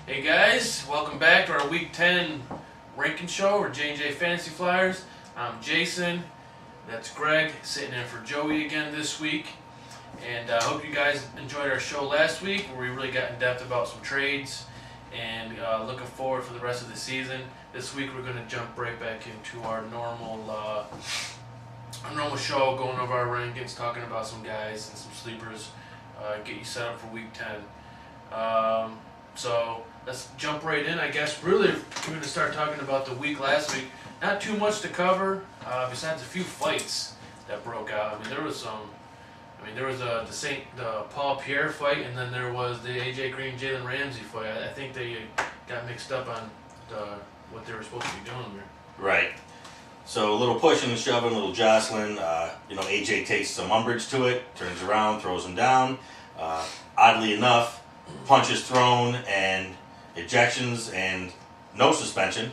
Hey guys, welcome back to our Week 10 ranking show. We're J&J Fantasy Flyers. I'm Jason. That's Greg sitting in for Joey again this week. And I hope you guys enjoyed our show last week where we really got in depth about some trades and looking forward for the rest of the season. This week we're going to jump right back into our normal show, going over our rankings, talking about some guys and some sleepers, get you set up for Week 10. So let's jump right in. I guess really we're going to start talking about the week last week. Not too much to cover besides a few fights that broke out. I mean, there was the Paul Pierre fight, and then there was the AJ Green Jalen Ramsey fight. I think they got mixed up on what they were supposed to be doing there. Right. So a little pushing and shoving, a little jostling. AJ takes some umbrage to it, turns around, throws him down. Oddly enough, punches thrown and ejections and no suspension.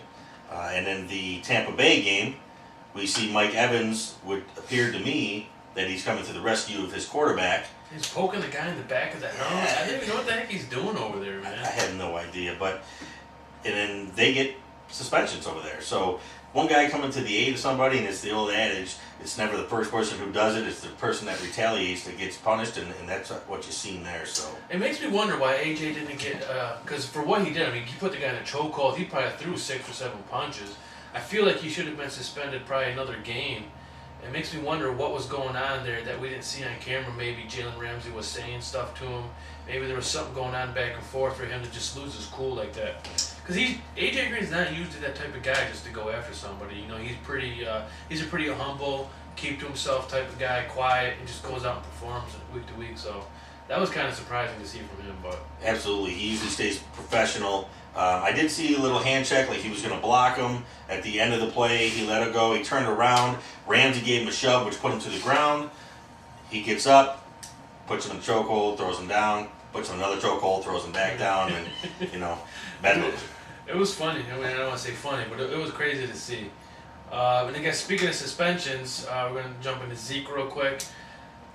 And in the Tampa Bay game, we see Mike Evans would appear to me that he's coming to the rescue of his quarterback. He's poking the guy in the back of the helmet. I don't even know what the heck he's doing over there, man. I have no idea, and then they get suspensions over there. So one guy coming to the aid of somebody, and it's the old adage, it's never the first person who does it, it's the person that retaliates that gets punished, and that's what you've seen there. So it makes me wonder why AJ didn't get, because for what he did, I mean, he put the guy in a chokehold, he probably threw 6 or 7 punches. I feel like he should have been suspended probably another game. It makes me wonder what was going on there that we didn't see on camera. Maybe Jalen Ramsey was saying stuff to him. Maybe there was something going on back and forth for him to just lose his cool like that. Because AJ Green's not usually that type of guy just to go after somebody. You know, he's a pretty humble, keep to himself type of guy, quiet, and just goes out and performs week to week. So that was kind of surprising to see from him. But absolutely, he usually stays professional. I did see a little hand check, like he was going to block him. At the end of the play, he let it go. He turned around. Ramsey gave him a shove, which put him to the ground. He gets up, puts him in a chokehold, throws him down, puts him in another chokehold, throws him back down, and, bad move. It was funny. I mean, I don't want to say funny, but it was crazy to see. And I guess speaking of suspensions, we're going to jump into Zeke real quick.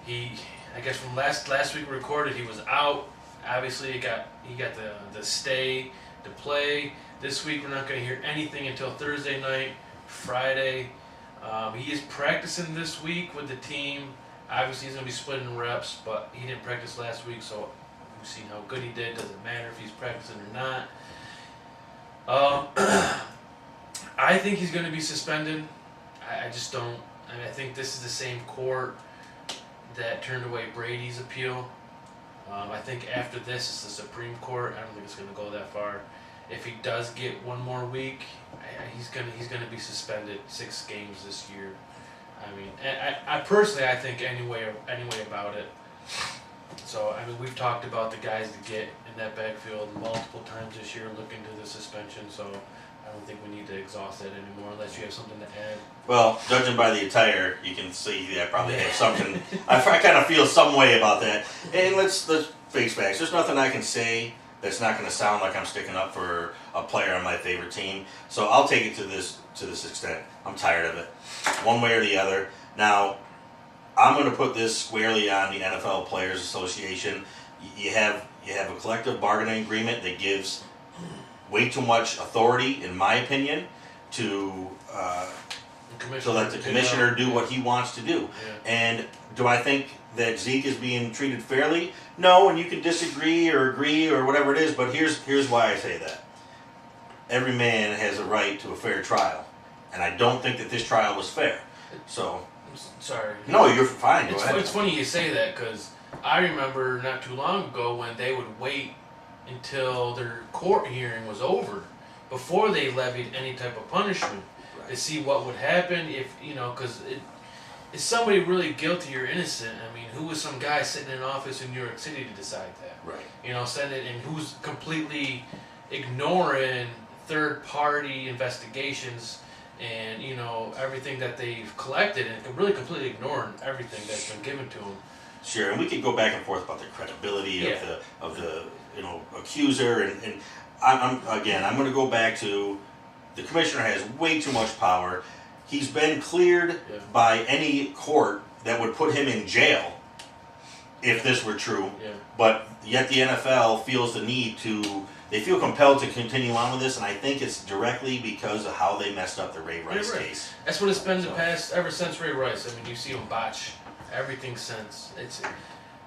I guess from last week we recorded, he was out. Obviously, he got the stay to play. This week we're not going to hear anything until Thursday night, Friday. He is practicing this week with the team. Obviously, he's going to be splitting reps, but he didn't practice last week, so we've seen how good he did. Doesn't matter if he's practicing or not. I think he's going to be suspended. I just don't. I mean, I think this is the same court that turned away Brady's appeal. I think after this is the Supreme Court. I don't think it's going to go that far. If he does get one more week, he's gonna be suspended 6 games this year. I mean, I personally think anyway about it. So I mean, we've talked about the guys that get in that backfield multiple times this year, look into the suspension. So I don't think we need to exhaust that anymore unless you have something to add. Well, judging by the attire, you can see that I probably have something. I kind of feel some way about that. And let's face facts. There's nothing I can say that's not going to sound like I'm sticking up for a player on my favorite team. So I'll take it to this extent. I'm tired of it, one way or the other. Now, I'm going to put this squarely on the NFL Players Association. You have a collective bargaining agreement that gives way too much authority, in my opinion, to let the commissioner do what he wants to do. Yeah. And do I think that Zeke is being treated fairly? No, and you can disagree or agree or whatever it is, but here's why I say that. Every man has a right to a fair trial, and I don't think that this trial was fair. So, sorry. no, you're fine. Go ahead. It's funny you say that because I remember not too long ago when they would wait until their court hearing was over before they levied any type of punishment to see what would happen if, because is somebody really guilty or innocent? I mean, who was some guy sitting in office in New York City to decide that? Right. And who's completely ignoring third-party investigations and, everything that they've collected and really completely ignoring everything that's been given to them. Sure, and we could go back and forth about the credibility of the accuser, and I'm going to go back to the commissioner has way too much power. He's been cleared by any court that would put him in jail if this were true. Yeah. But yet the NFL feels the need to, they feel compelled to continue on with this, and I think it's directly because of how they messed up the Ray Rice Ray Rice. case. That's what it's been the past, ever since Ray Rice. I mean, you see him botch everything since.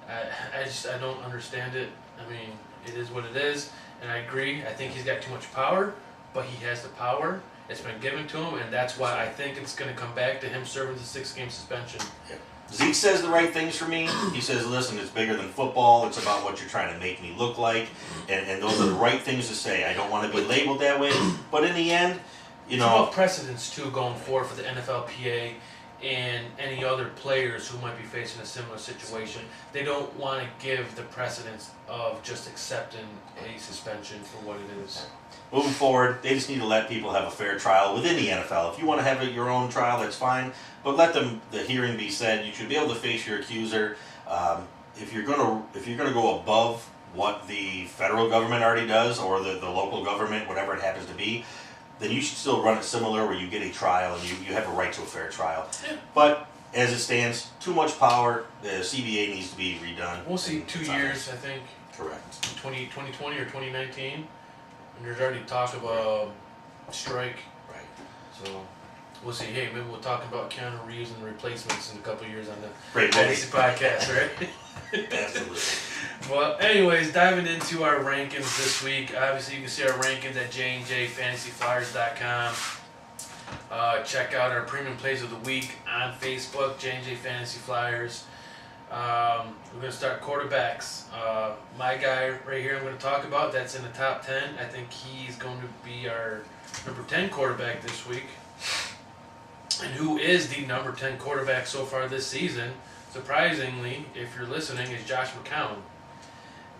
I don't understand it. I mean, it is what it is, and I agree. I think he's got too much power, but he has the power. It's been given to him, and that's why I think it's going to come back to him serving the 6-game suspension. Yeah. Zeke says the right things for me. He says, listen, it's bigger than football. It's about what you're trying to make me look like. And those are the right things to say. I don't want to be labeled that way. But in the end, you It's know. about precedents, too, going forward for the NFLPA and any other players who might be facing a similar situation. They don't want to give the precedence of just accepting a suspension for what it is. Moving forward, they just need to let people have a fair trial within the NFL. If you want to have your own trial, that's fine. But let the hearing be said. You should be able to face your accuser. If you're gonna go above what the federal government already does, or the local government, whatever it happens to be, then you should still run it similar, where you get a trial and you have a right to a fair trial. Yeah. But as it stands, too much power. The CBA needs to be redone. We'll see And 2 it's on years, I think, there. Correct. 2020 or 2019. And there's already talk of a strike. Right. So we'll see. Hey, maybe we'll talk about Keanu Reeves and replacements in a couple of years on the Great movie. Fantasy Podcast, right? Absolutely. Well, anyways, diving into our rankings this week. Obviously, you can see our rankings at jnjfantasyflyers.com. Check out our premium plays of the week on Facebook, J&J Fantasy Flyers. We're going to start quarterbacks. My guy right here I'm going to talk about, that's in the top 10. I think he's going to be our number 10 quarterback this week. And who is the number 10 quarterback so far this season, surprisingly, if you're listening, is Josh McCown.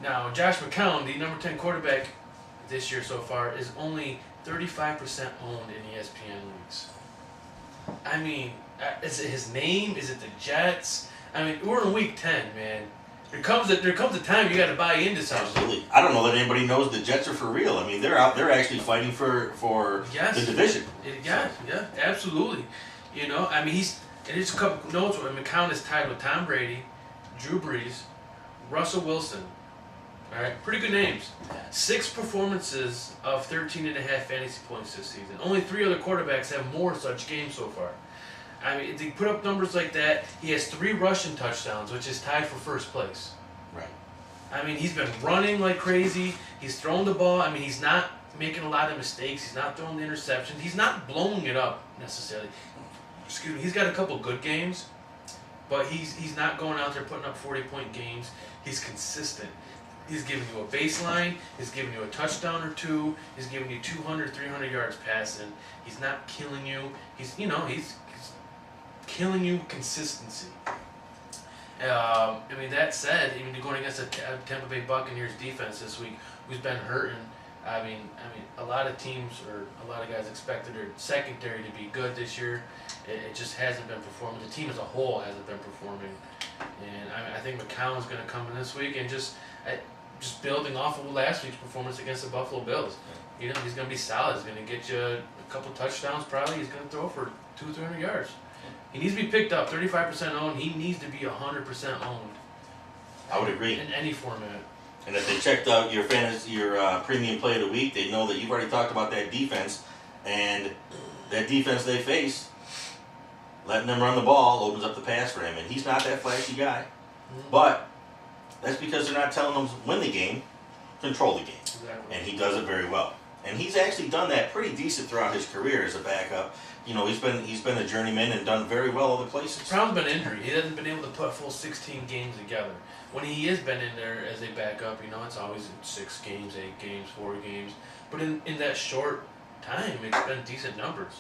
Now, Josh McCown, the number 10 quarterback this year so far, is only 35% owned in ESPN leagues. I mean, is it his name? Is it the Jets? I mean, we're in week 10, man. There comes a time you got to buy into something. Absolutely. I don't know that anybody knows the Jets are for real. I mean, they're out. They're actually fighting for Yes. the division. Yeah, absolutely. You know, I mean, and there's a couple notes where McCown is tied with Tom Brady, Drew Brees, Russell Wilson. All right, pretty good names. 6 performances of 13.5 fantasy points this season. Only 3 other quarterbacks have more such games so far. I mean, if they put up numbers like that, he has 3 rushing touchdowns, which is tied for first place. Right. I mean, he's been running like crazy. He's thrown the ball. I mean, he's not making a lot of mistakes. He's not throwing the interceptions. He's not blowing it up necessarily. Excuse me. He's got a couple good games, but he's not going out there putting up 40-point games. He's consistent. He's giving you a baseline. He's giving you a touchdown or 2. He's giving you 200, 300 yards passing. He's not killing you. He's killing you consistency. I mean, that said, I mean, going against a Tampa Bay Buccaneers defense this week, who's been hurting. I mean, a lot of teams or a lot of guys expected their secondary to be good this year. It just hasn't been performing. The team as a whole hasn't been performing. And I think McCown's going to come in this week and just building off of last week's performance against the Buffalo Bills. You know, he's going to be solid. He's going to get you a couple touchdowns probably. He's going to throw for 200-300 yards. He needs to be picked up, 35% owned. He needs to be 100% owned. I would agree. In any format. And if they checked out your premium play of the week, they know that you've already talked about that defense, and that defense they face, letting them run the ball opens up the pass for him, and he's not that flashy guy. But that's because they're not telling him to win the game, control the game. Exactly. And he does it very well. And he's actually done that pretty decent throughout his career as a backup. You know, he's been a journeyman and done very well other places. The problem's been injury. He hasn't been able to put a full 16 games together. When he has been in there as a backup, you know, it's always in 6 games, 8 games, 4 games. But in that short time, it's been decent numbers.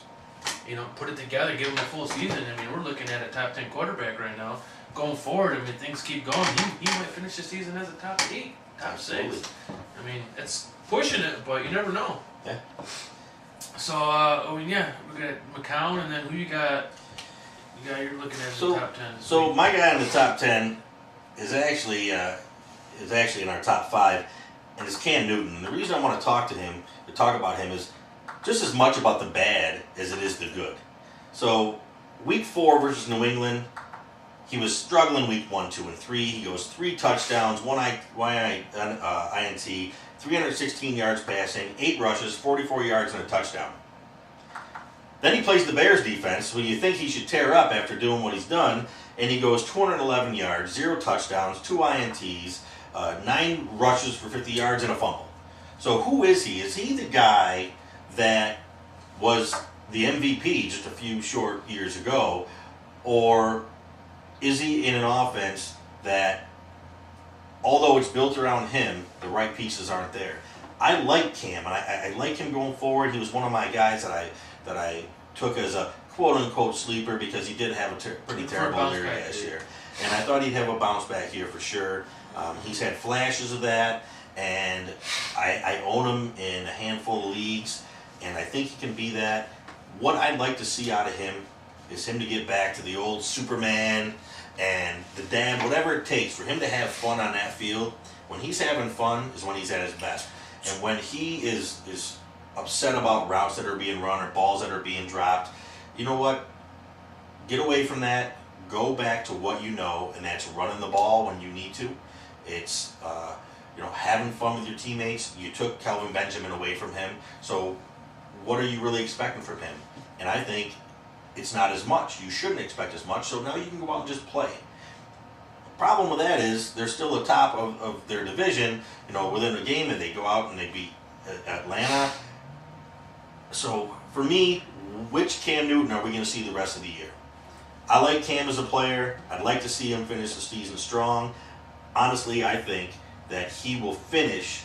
You know, put it together, give him a full season. I mean, we're looking at a top 10 quarterback right now. Going forward, I mean, things keep going. He might finish the season as a top 8, top 6. Absolutely. I mean, it's pushing it, but you never know. Yeah. So, we got McCown, and then who you got? You're looking at the top 10. So my guy in the top 10 is actually in our top 5, and it's Cam Newton. And the reason I want to talk about him is just as much about the bad as it is the good. So week 4 versus New England, he was struggling week 1, 2, and 3. He goes 3 touchdowns, one INT, 316 yards passing, 8 rushes, 44 yards, and a touchdown. Then he plays the Bears defense, who you think he should tear up after doing what he's done, and he goes 211 yards, 0 touchdowns, 2 INTs, 9 rushes for 50 yards, and a fumble. So who is he? Is he the guy that was the MVP just a few short years ago, or is he in an offense that, although it's built around him, the right pieces aren't there? I like Cam, and I like him going forward. He was one of my guys that I took as a quote-unquote sleeper because he did have a pretty terrible year last year. And I thought he'd have a bounce back here for sure. He's had flashes of that, and I own him in a handful of leagues, and I think he can be that. What I'd like to see out of him is him to get back to the old Superman and the dad, whatever it takes for him to have fun on that field. When he's having fun is when he's at his best. And when he is upset about routes that are being run or balls that are being dropped, you know what? Get away from that. Go back to what you know, and that's running the ball when you need to. It's having fun with your teammates. You took Kelvin Benjamin away from him, so what are you really expecting from him? And I think it's not as much. You shouldn't expect as much, so now you can go out and just play. The problem with that is they're still the top of their division, within a game, and they go out and they beat Atlanta. So for me, which Cam Newton are we going to see the rest of the year? I like Cam as a player. I'd like to see him finish the season strong. Honestly, I think that he will finish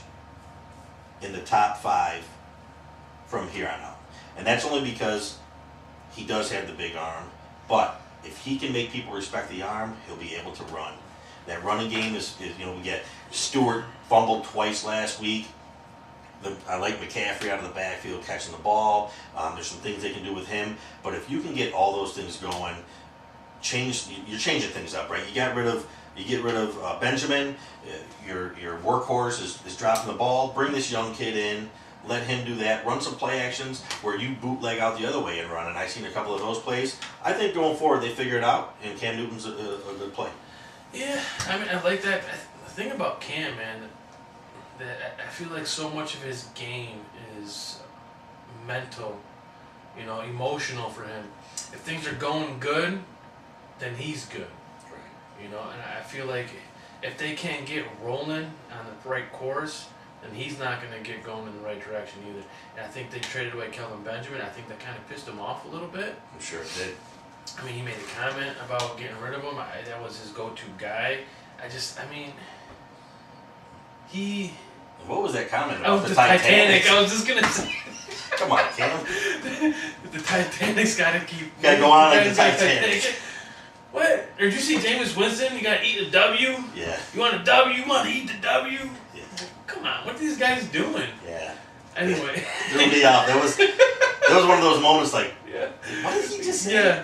in the top 5 from here on out. And that's only because he does have the big arm. But if he can make people respect the arm, he'll be able to run. That running game is we get Stewart fumbled twice last week. I like McCaffrey out of the backfield catching the ball. There's some things they can do with him. But if you can get all those things going, you're changing things up, right? You get rid of Benjamin. Your workhorse is dropping the ball. Bring this young kid in. Let him do that. Run some play actions where you bootleg out the other way and run. And I've seen a couple of those plays. I think going forward they figure it out, and Cam Newton's a good play. Yeah, I mean, I like that. The thing about Cam, man, that I feel like so much of his game is mental, emotional for him. If things are going good, then he's good. Right. And I feel like if they can't get rolling on the right course, then he's not going to get going in the right direction either. And I think they traded away Kelvin Benjamin. I think that kind of pissed him off a little bit. I'm sure it did. I mean, he made a comment about getting rid of him. That was his go-to guy. What was that comment Oh, about? the Titanic. I was just going to say. Come on, Cam. The Titanic's got to keep. Gotta go on like the Titanic. What? Did you see Jameis Winston? You got to eat a W? Yeah. You want a W? You want to eat the W? Yeah. Come on, what are these guys doing? Yeah. Anyway. Threw me out. That was one of those moments like, yeah. What did he just say? Yeah.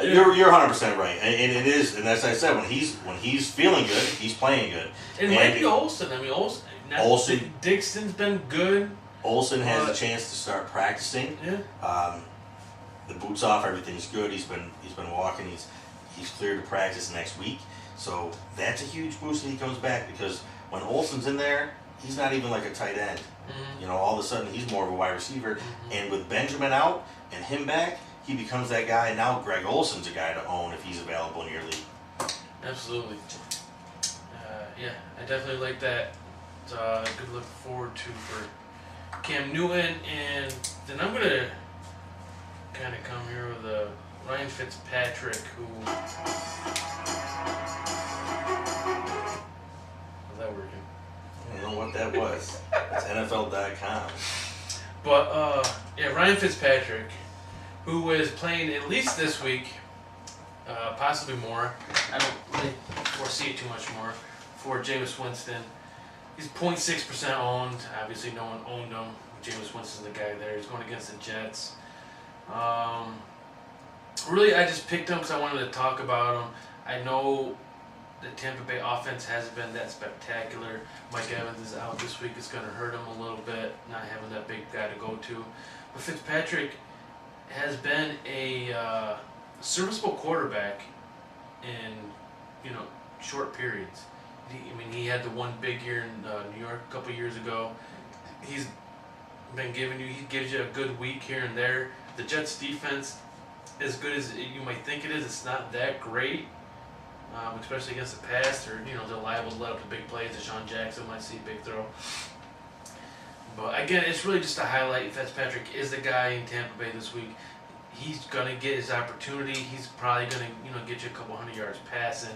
You're 100% right, and it is, and as I said, when he's feeling good, he's playing good. It might be Olsen. I mean, Olsen. Dixon's been good. Olsen has a chance to start practicing. Yeah. The boots off, everything's good. He's been walking. He's cleared to practice next week, so that's a huge boost when he comes back, because when Olsen's in there, he's not even like a tight end. Mm-hmm. All of a sudden he's more of a wide receiver, mm-hmm. and with Benjamin out and him back, he becomes that guy. Now Greg Olsen's a guy to own if he's available in your league. Absolutely. Yeah, I definitely like that. Good look forward to for Cam Newton, and then I'm gonna kind of come here with Ryan Fitzpatrick, who. How's that working? I don't know what that was. It's NFL.com. But Ryan Fitzpatrick, who is playing at least this week, possibly more. I don't really foresee it too much more for Jameis Winston. He's 0.6% owned. Obviously, no one owned him. Jameis Winston's the guy there. He's going against the Jets. Really, I just picked him because I wanted to talk about him. I know the Tampa Bay offense hasn't been that spectacular. Mike Evans is out this week. It's going to hurt him a little bit, not having that big guy to go to. But Fitzpatrick has been a serviceable quarterback in, short periods. He had the one big year in New York a couple years ago. He gives you a good week here and there. The Jets defense, as good as you might think it is, it's not that great, especially against the pass. They're liable to let up the big plays. Deshaun Jackson might see a big throw. But again, it's really just a highlight. Fitzpatrick is the guy in Tampa Bay this week. He's gonna get his opportunity. He's probably gonna, get you a couple hundred yards passing.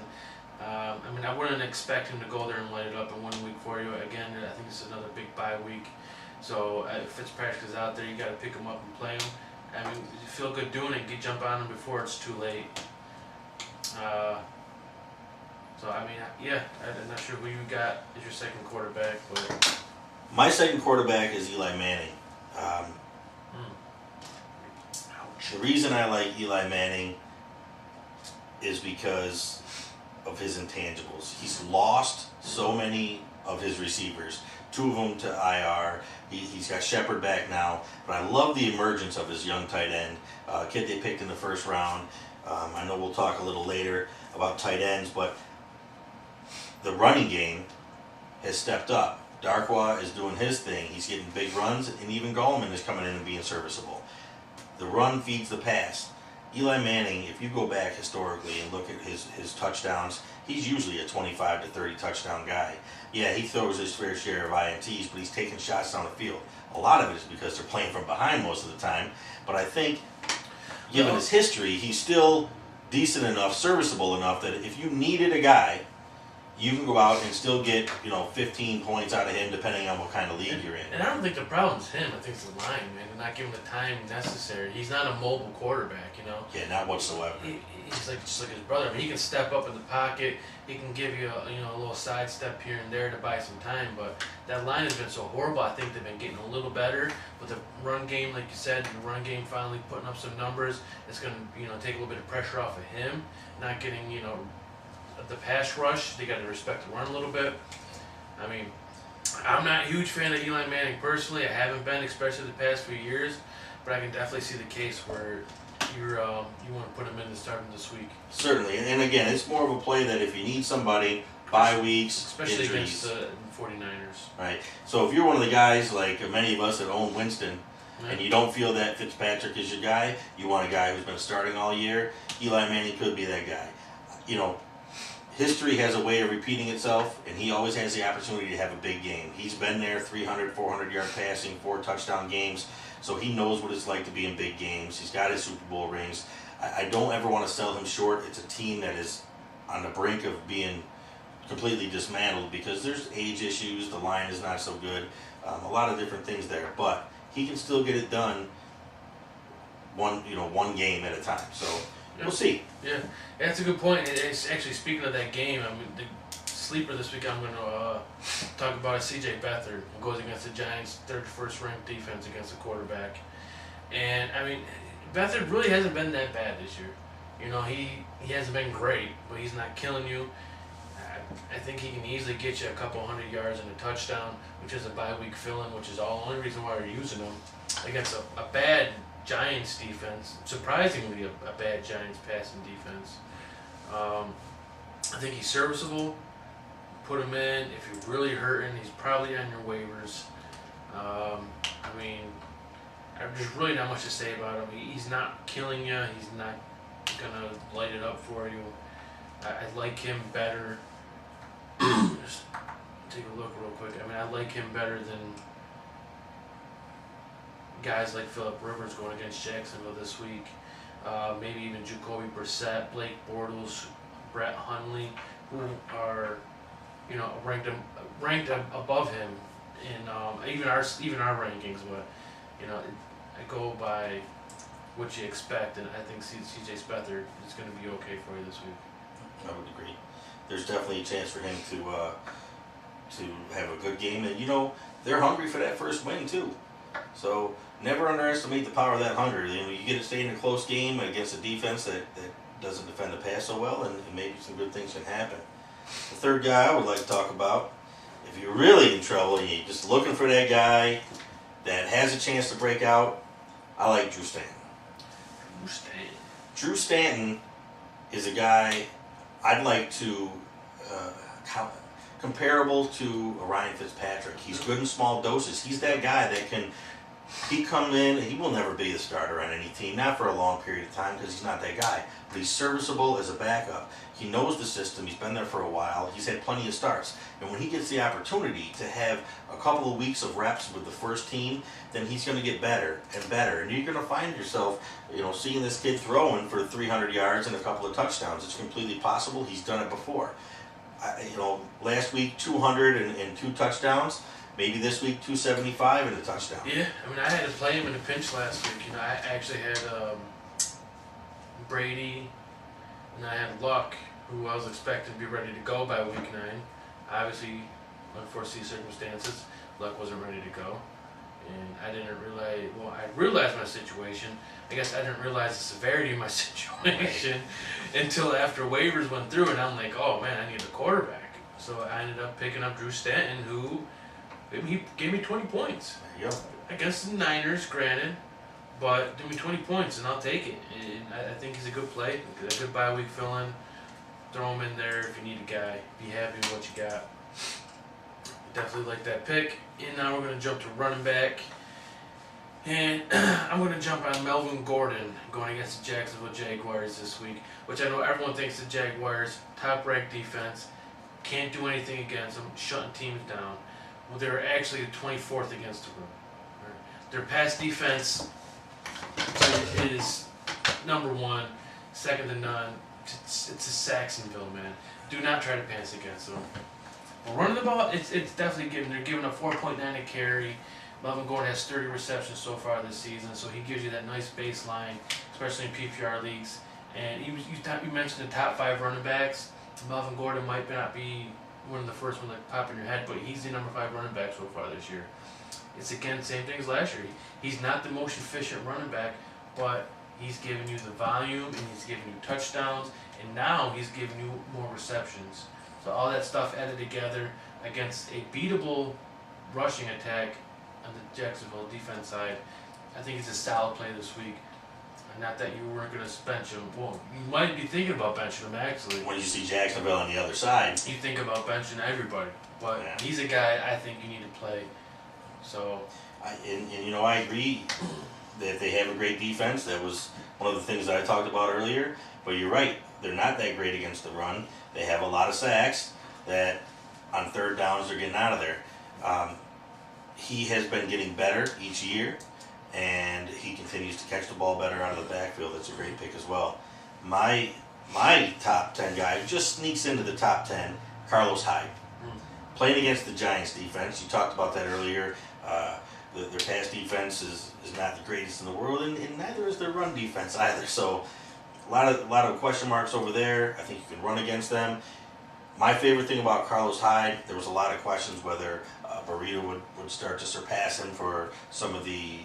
I wouldn't expect him to go there and light it up in 1 week for you. Again, I think it's another big bye week. So if Fitzpatrick is out there, you got to pick him up and play him. You feel good doing it. Jump on him before it's too late. I'm not sure who you got as your second quarterback, but My second quarterback is Eli Manning. The reason I like Eli Manning is because of his intangibles. He's lost so many of his receivers, 2 of them to IR. He's got Shepard back now, but I love the emergence of his young tight end, kid they picked in the first round. I know we'll talk a little later about tight ends, but the running game has stepped up. Darkwa is doing his thing. He's getting big runs, and even Gallman is coming in and being serviceable. The run feeds the pass. Eli Manning, if you go back historically and look at his touchdowns, he's usually a 25 to 30 touchdown guy. Yeah, he throws his fair share of INTs, but he's taking shots down the field. A lot of it is because they're playing from behind most of the time, but I think, given his history, he's still decent enough, serviceable enough that if you needed a guy, you can go out and still get, 15 points out of him depending on what kind of league you're in. And I don't think the problem's him. I think it's the line, man. They're not giving the time necessary. He's not a mobile quarterback, Yeah, not whatsoever. He's just like his brother. He can step up in the pocket. He can give you a little side step here and there to buy some time. But that line has been so horrible. I think they've been getting a little better with the run game, like you said. The run game finally putting up some numbers. It's going to take a little bit of pressure off of him. Not getting the pass rush. They got to respect the run a little bit. I'm not a huge fan of Eli Manning personally. I haven't been, especially the past few years. But I can definitely see the case where you want to put him in to start him this week. Certainly, and again, it's more of a play that if you need somebody, bye weeks, especially injuries. against the 49ers. Right. So if you're one of the guys like many of us that own Winston, Yeah. and you don't feel that Fitzpatrick is your guy, you want a guy who's been starting all year, Eli Manning could be that guy. History has a way of repeating itself, and he always has the opportunity to have a big game. He's been there, 300, 400-yard passing, 4 touchdown games, so he knows what it's like to be in big games. He's got his Super Bowl rings. I don't ever want to sell him short. It's a team that is on the brink of being completely dismantled because there's age issues, the line is not so good, a lot of different things there, but he can still get it done one game at a time. So we'll see. Yeah, that's a good point. It's actually, speaking of that game, the sleeper this week I'm going to talk about is C.J. Beathard, who goes against the Giants' 31st ranked defense against the quarterback. And Beathard really hasn't been that bad this year. He hasn't been great, but he's not killing you. I think he can easily get you a couple hundred yards and a touchdown, which is a bye week fill-in, which is the only reason why we're using him against a bad Giants defense, surprisingly a bad Giants passing defense. I think he's serviceable. Put him in. If you're really hurting, he's probably on your waivers. There's really not much to say about him. He's not killing you. He's not gonna light it up for you. I like him better. Just take a look real quick. I like him better than guys like Phillip Rivers going against Jacksonville this week. Maybe even Jacoby Brissett, Blake Bortles, Brett Hundley, who are ranked above him in even our rankings. But I go by what you expect, and I think C.J. Beathard is going to be okay for you this week. I would agree. There's definitely a chance for him to have a good game, and they're hungry for that first win too. So never underestimate the power of that hunger. You get to stay in a close game against a defense that doesn't defend the pass so well, and maybe some good things can happen. The third guy I would like to talk about, if you're really in trouble and you're just looking for that guy that has a chance to break out, I like Drew Stanton. Drew Stanton is a guy I'd like to comparable to Ryan Fitzpatrick. He's good in small doses. He's that guy that can. He come in. He will never be the starter on any team, not for a long period of time because he's not that guy. But he's serviceable as a backup. He knows the system. He's been there for a while. He's had plenty of starts. And when he gets the opportunity to have a couple of weeks of reps with the first team, then he's going to get better and better. And you're going to find yourself, seeing this kid throwing for 300 yards and a couple of touchdowns. It's completely possible. He's done it before. Last week 200 and 2 touchdowns. Maybe this week 275 and a touchdown. Yeah, I mean, I had to play him in a pinch last week. I actually had Brady, and I had Luck, who I was expecting to be ready to go by week 9. Obviously, unforeseen circumstances, Luck wasn't ready to go. And I didn't realize, I realized my situation. I guess I didn't realize the severity of my situation until after waivers went through, and I'm like, oh man, I need a quarterback. So I ended up picking up Drew Stanton, who he gave me 20 points. Yep. Against the Niners, granted, but give me 20 points and I'll take it. And I think he's a good play, a good bye week fill-in. Throw him in there if you need a guy. Be happy with what you got. Definitely like that pick. And now we're going to jump to running back. And I'm going to jump on Melvin Gordon going against the Jacksonville Jaguars this week, which I know everyone thinks the Jaguars, top-ranked defense, can't do anything against them, shutting teams down. Well, they're actually 24th against the run. Their pass defense is number 1, second to none. It's a Saxonville, man. Do not try to pass against them. Well, running the ball, it's definitely giving. They're giving a 4.9 a carry. Melvin Gordon has 30 receptions so far this season, so he gives you that nice baseline, especially in PPR leagues. And you mentioned the top 5 running backs. Melvin Gordon might not be one of the first ones that pop in your head, but he's the number 5 running back so far this year. It's again same thing as last year. He's not the most efficient running back, but he's giving you the volume and he's giving you touchdowns, and now he's giving you more receptions. So all that stuff added together against a beatable rushing attack on the Jacksonville defense side, I think it's a solid play this week. Not that you weren't going to bench him. Well, you might be thinking about benching him, actually. When you see Jacksonville on the other side. You think about benching everybody. But yeah. He's a guy I think you need to play. So. I agree that they have a great defense. That was one of the things that I talked about earlier. But you're right. They're not that great against the run. They have a lot of sacks that on third downs they're getting out of there. He has been getting better each year, and he continues to catch the ball better out of the backfield. That's a great pick as well. My top 10 guy just sneaks into the top 10, Carlos Hyde. Playing against the Giants defense, you talked about that earlier. Their pass defense is not the greatest in the world, and neither is their run defense either. So a lot of question marks over there. I think you can run against them. My favorite thing about Carlos Hyde, there was a lot of questions whether Burrito would start to surpass him for some of the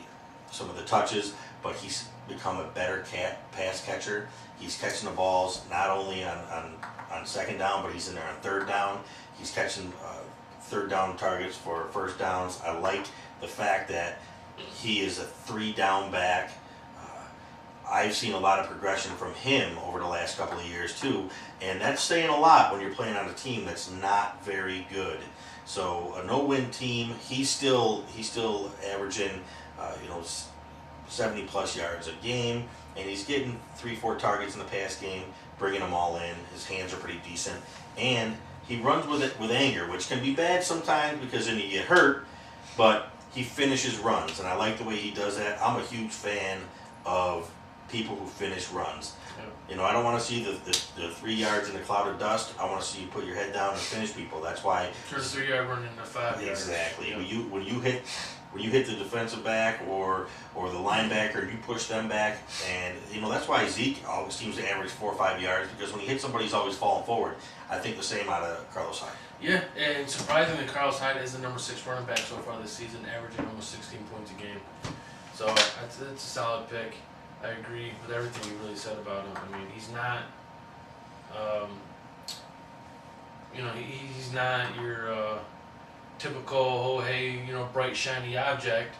touches, but he's become a better pass catcher. He's catching the balls not only on second down, but he's in there on third down. He's catching third down targets for first downs. I like the fact that he is a 3-down back. I've seen a lot of progression from him over the last couple of years too, and that's saying a lot when you're playing on a team that's not very good. So a no-win team, he's still averaging 70 plus yards a game, and he's getting 3-4 targets in the pass game, bringing them all in. His hands are pretty decent, and he runs with anger, which can be bad sometimes because then you get hurt, but he finishes runs, and I like the way he does that. I'm a huge fan of people who finish runs. Yeah. I don't want to see the 3 yards in a cloud of dust. I want to see you put your head down and finish people. That's why. Turn a 3-yard run into 5 yards. Exactly. Yeah. When you hit the defensive back or the linebacker, you push them back, and that's why Zeke always seems to average 4 or 5 yards, because when he hits somebody, he's always falling forward. I think the same out of Carlos Hyde. Yeah, and surprisingly, Carlos Hyde is the number 6 running back so far this season, averaging almost 16 points a game. So it's a solid pick. I agree with everything you really said about him. I mean, he's not, he's not your typical, bright, shiny object.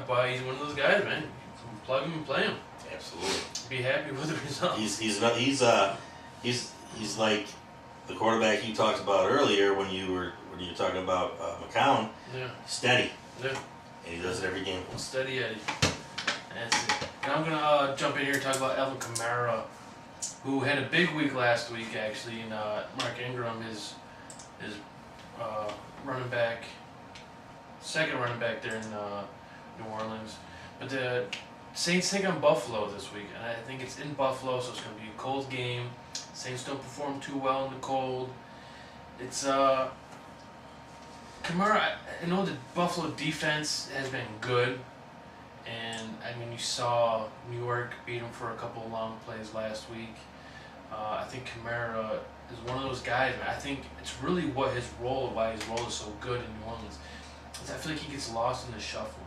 But he's one of those guys, man. You can plug him and play him. Absolutely. Be happy with the result. he's like the quarterback you talked about earlier when you were talking about McCown. Yeah. Steady, Yeah. and he does it every game. Steady Eddie. That's it. And I'm gonna jump in here and talk about Alvin Kamara, who had a big week last week actually, and Mark Ingram, his running back, second running back there in New Orleans. But the Saints take on Buffalo this week, and I think it's in Buffalo, so it's gonna be a cold game. Saints don't perform too well in the cold. It's Kamara. I know the Buffalo defense has been good. And I mean, you saw New York beat him for a couple of long plays last week. I think Kamara is one of those guys. Man, I think it's really why his role is so good in New Orleans. Is I feel like he gets lost in the shuffle.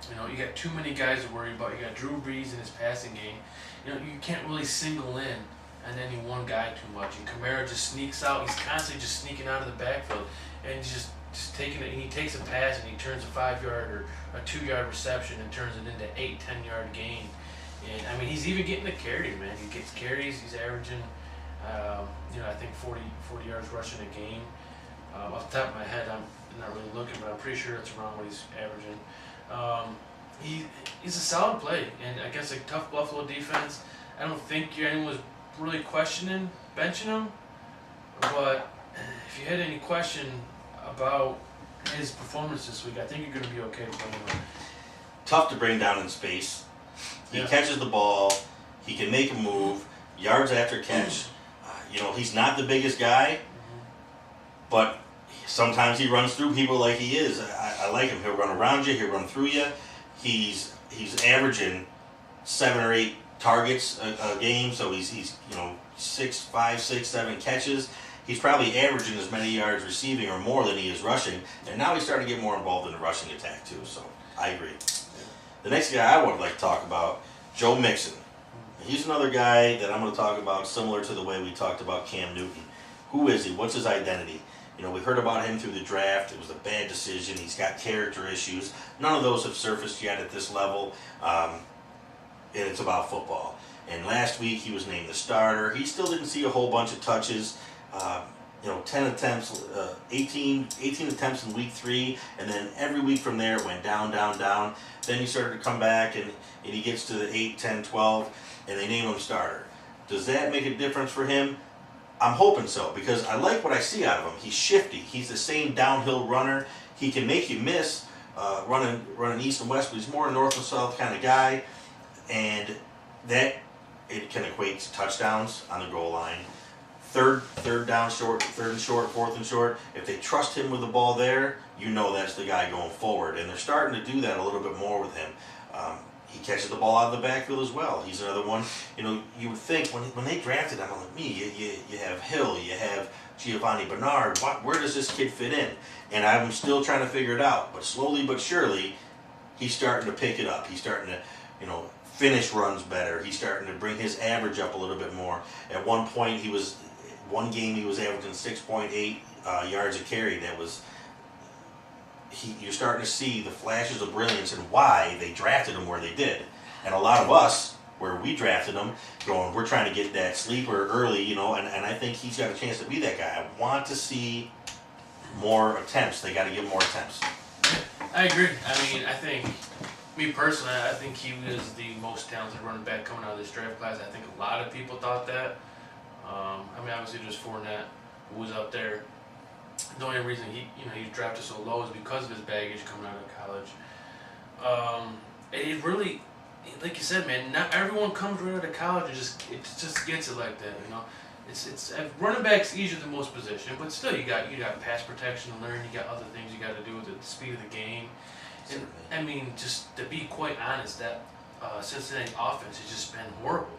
You know, you got too many guys to worry about. You got Drew Brees in his passing game. You know, you can't really single in on any one guy too much. And Kamara just sneaks out. He's constantly just sneaking out of the backfield, and he's just taking it. And he takes a pass and he turns a 5-yard or a 2-yard reception and turns it into 8-10 yard gain. And I mean, he's even getting the carries, man. He gets carries. He's averaging, I think 40 yards rushing a game. Off the top of my head, I'm not really looking, but I'm pretty sure that's around what he's averaging. He's a solid play, and I guess a tough Buffalo defense. I don't think anyone was really questioning benching him, but if you had any question about his performance this week, I think you're going to be okay playing him. Tough to bring down in space. He Yeah. catches the ball. He can make a move. Yards after catch. He's not the biggest guy, but sometimes he runs through people like he is. I like him. He'll run around you. He'll run through you. He's averaging 7 or 8 targets a game, so he's 5, 6, 7 catches. He's probably averaging as many yards receiving or more than he is rushing, and now he's starting to get more involved in the rushing attack too, so I agree. The next guy I would like to talk about, Joe Mixon. He's another guy that I'm going to talk about similar to the way we talked about Cam Newton. Who is he? What's his identity? We heard about him through the draft. It was a bad decision. He's got character issues. None of those have surfaced yet at this level, and it's about football. And last week he was named the starter. He still didn't see a whole bunch of touches. 10 attempts, 18 attempts in week 3, and then every week from there it went down, down, down. Then he started to come back, and he gets to the 8, 10, 12, and they name him starter. Does that make a difference for him? I'm hoping so, because I like what I see out of him. He's shifty. He's the same downhill runner. He can make you miss running east and west, but he's more a north and south kind of guy, and that it can equate to touchdowns on the goal line. Third down short, third and short, fourth and short. If they trust him with the ball there, that's the guy going forward. And they're starting to do that a little bit more with him. He catches the ball out of the backfield as well. He's another one. You would think when they drafted him, like me, you have Hill, you have Giovanni Bernard. Where does this kid fit in? And I'm still trying to figure it out. But slowly but surely, he's starting to pick it up. He's starting to, finish runs better. He's starting to bring his average up a little bit more. At one point, one game he was averaging 6.8 yards a carry. You're starting to see the flashes of brilliance and why they drafted him where they did. And a lot of us, where we drafted him, we're trying to get that sleeper early, and I think he's got a chance to be that guy. I want to see more attempts. They got to give more attempts. I agree. I think, me personally, I think he was the most talented running back coming out of this draft class. I think a lot of people thought that. Obviously there's Fournette, who was up there. The only reason he was drafted so low is because of his baggage coming out of college. It really, like you said, man, not everyone comes right out of college and just gets it like that. It's running back's easier than most positions, but still you got pass protection to learn. You got other things you got to do with the speed of the game. And just to be quite honest, that Cincinnati offense has just been horrible.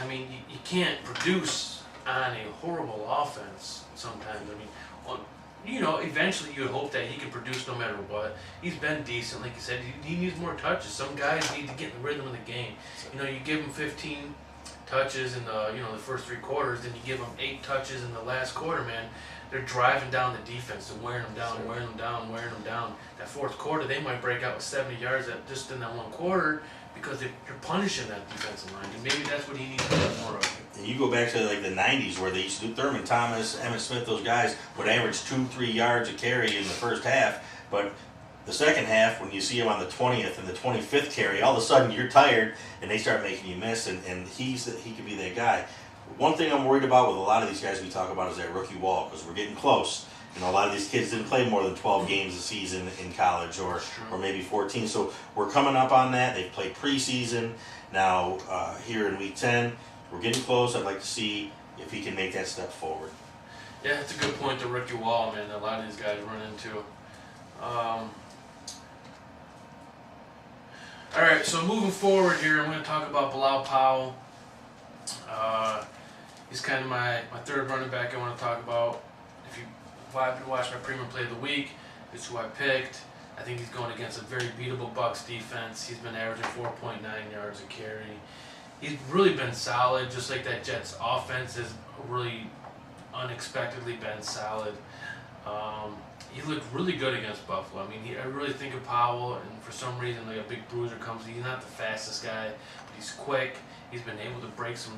You can't produce on a horrible offense sometimes. Eventually you would hope that he can produce no matter what. He's been decent, like you said. He needs more touches. Some guys need to get in the rhythm of the game. You give him 15 touches in the first 3 quarters, then you give them 8 touches in the last quarter, man. They're driving down the defense and wearing them down, wearing them down. That fourth quarter, they might break out with 70 yards just in that one quarter, because they're punishing that defensive line, and maybe that's what he needs to do more of. And you go back to like the '90s where they used to do Thurman Thomas, Emmitt Smith, those guys would average 2-3 yards a carry in the first half, but the second half, when you see him on the 20th and the 25th carry, all of a sudden you're tired and they start making you miss, and he could be that guy. One thing I'm worried about with a lot of these guys we talk about is that rookie wall, because we're getting close. You know, a lot of these kids didn't play more than 12 games a season in college, or maybe 14. So we're coming up on that. They've played preseason now here in week 10. We're getting close. I'd like to see if he can make that step forward. Yeah, that's a good point. The rookie wall, man. A lot of these guys run into. All right, so moving forward here, I'm going to talk about Bilal Powell. He's kind of my third running back I want to talk about. If you watch my premium play of the week, it's who I picked. I think he's going against a very beatable Bucs defense. He's been averaging 4.9 yards a carry. He's really been solid, just like that Jets offense has really unexpectedly been solid. He looked really good against Buffalo. I mean, I really think of Powell, and for some reason, like a big bruiser comes. He's not the fastest guy, but he's quick. He's been able to break some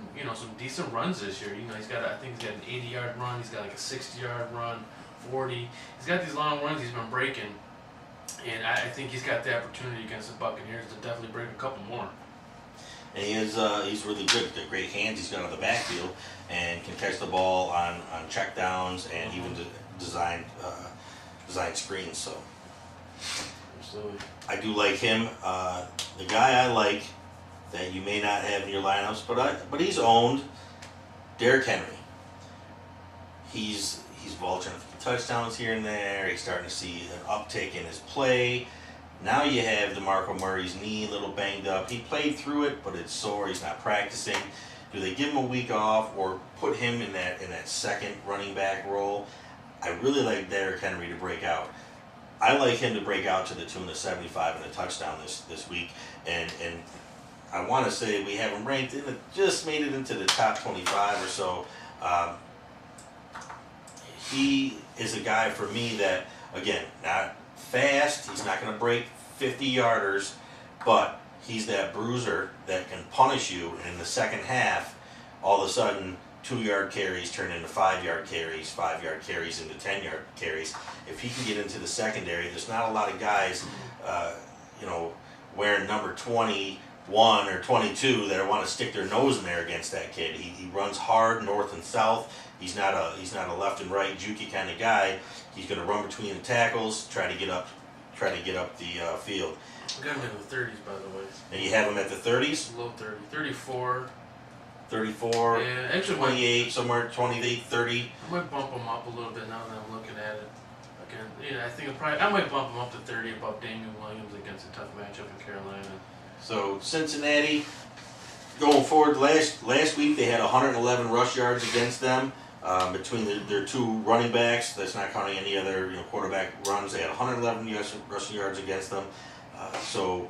decent runs this year. I think he's got an 80-yard run. He's got like a 60-yard run, 40. He's got these long runs he's been breaking, and I think he's got the opportunity against the Buccaneers to definitely break a couple more. And he's really good. The great hands he's got on the backfield, and can catch the ball on check downs and even design screens. So Absolutely. I do like him. The guy I like that you may not have in your lineups, but he's owned, Derrick Henry. He's vulturing a few touchdowns here and there. He's starting to see an uptick in his play. Now you have DeMarco Murray's knee a little banged up. He played through it, but it's sore. He's not practicing. Do they give him a week off or put him in that second running back role? I really like Derrick Henry to break out. I like him to break out to the tune of 75 and a touchdown this week. And I want to say we have him ranked in just made it into the top 25 or so. He is a guy for me that, again, not fast. He's not going to break 50-yarders, but he's that bruiser that can punish you. And in the second half, all of a sudden, 2-yard carries turn into 5-yard carries, 5-yard carries into 10-yard carries. If he can get into the secondary, there's not a lot of guys, wearing number 21 or 22 that want to stick their nose in there against that kid. He runs hard north and south. He's not a left and right jukey kind of guy. He's going to run between the tackles, try to get up the field. I got him in the 30s, by the way. And you have him at the 30s? Low 30, 34. 34, Yeah, actually, 28, somewhere 28, 30. I might bump him up a little bit now that I'm looking at it. Again, I think I might bump him up to 30 above Damian Williams against a tough matchup in Carolina. So Cincinnati, going forward, last week they had 111 rush yards against them between their two running backs. That's not counting any other quarterback runs. They had 111 rushing yards against them. So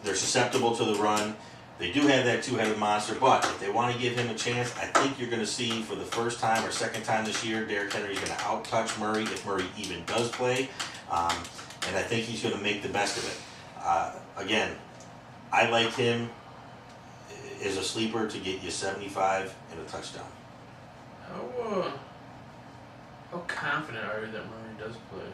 they're susceptible to the run. They do have that two-headed monster, but if they want to give him a chance, I think you're going to see for the first time or second time this year, Derrick Henry is going to out-touch Murray if Murray even does play, and I think he's going to make the best of it. Again, I like him as a sleeper to get you 75 and a touchdown. How confident are you that Murray does play?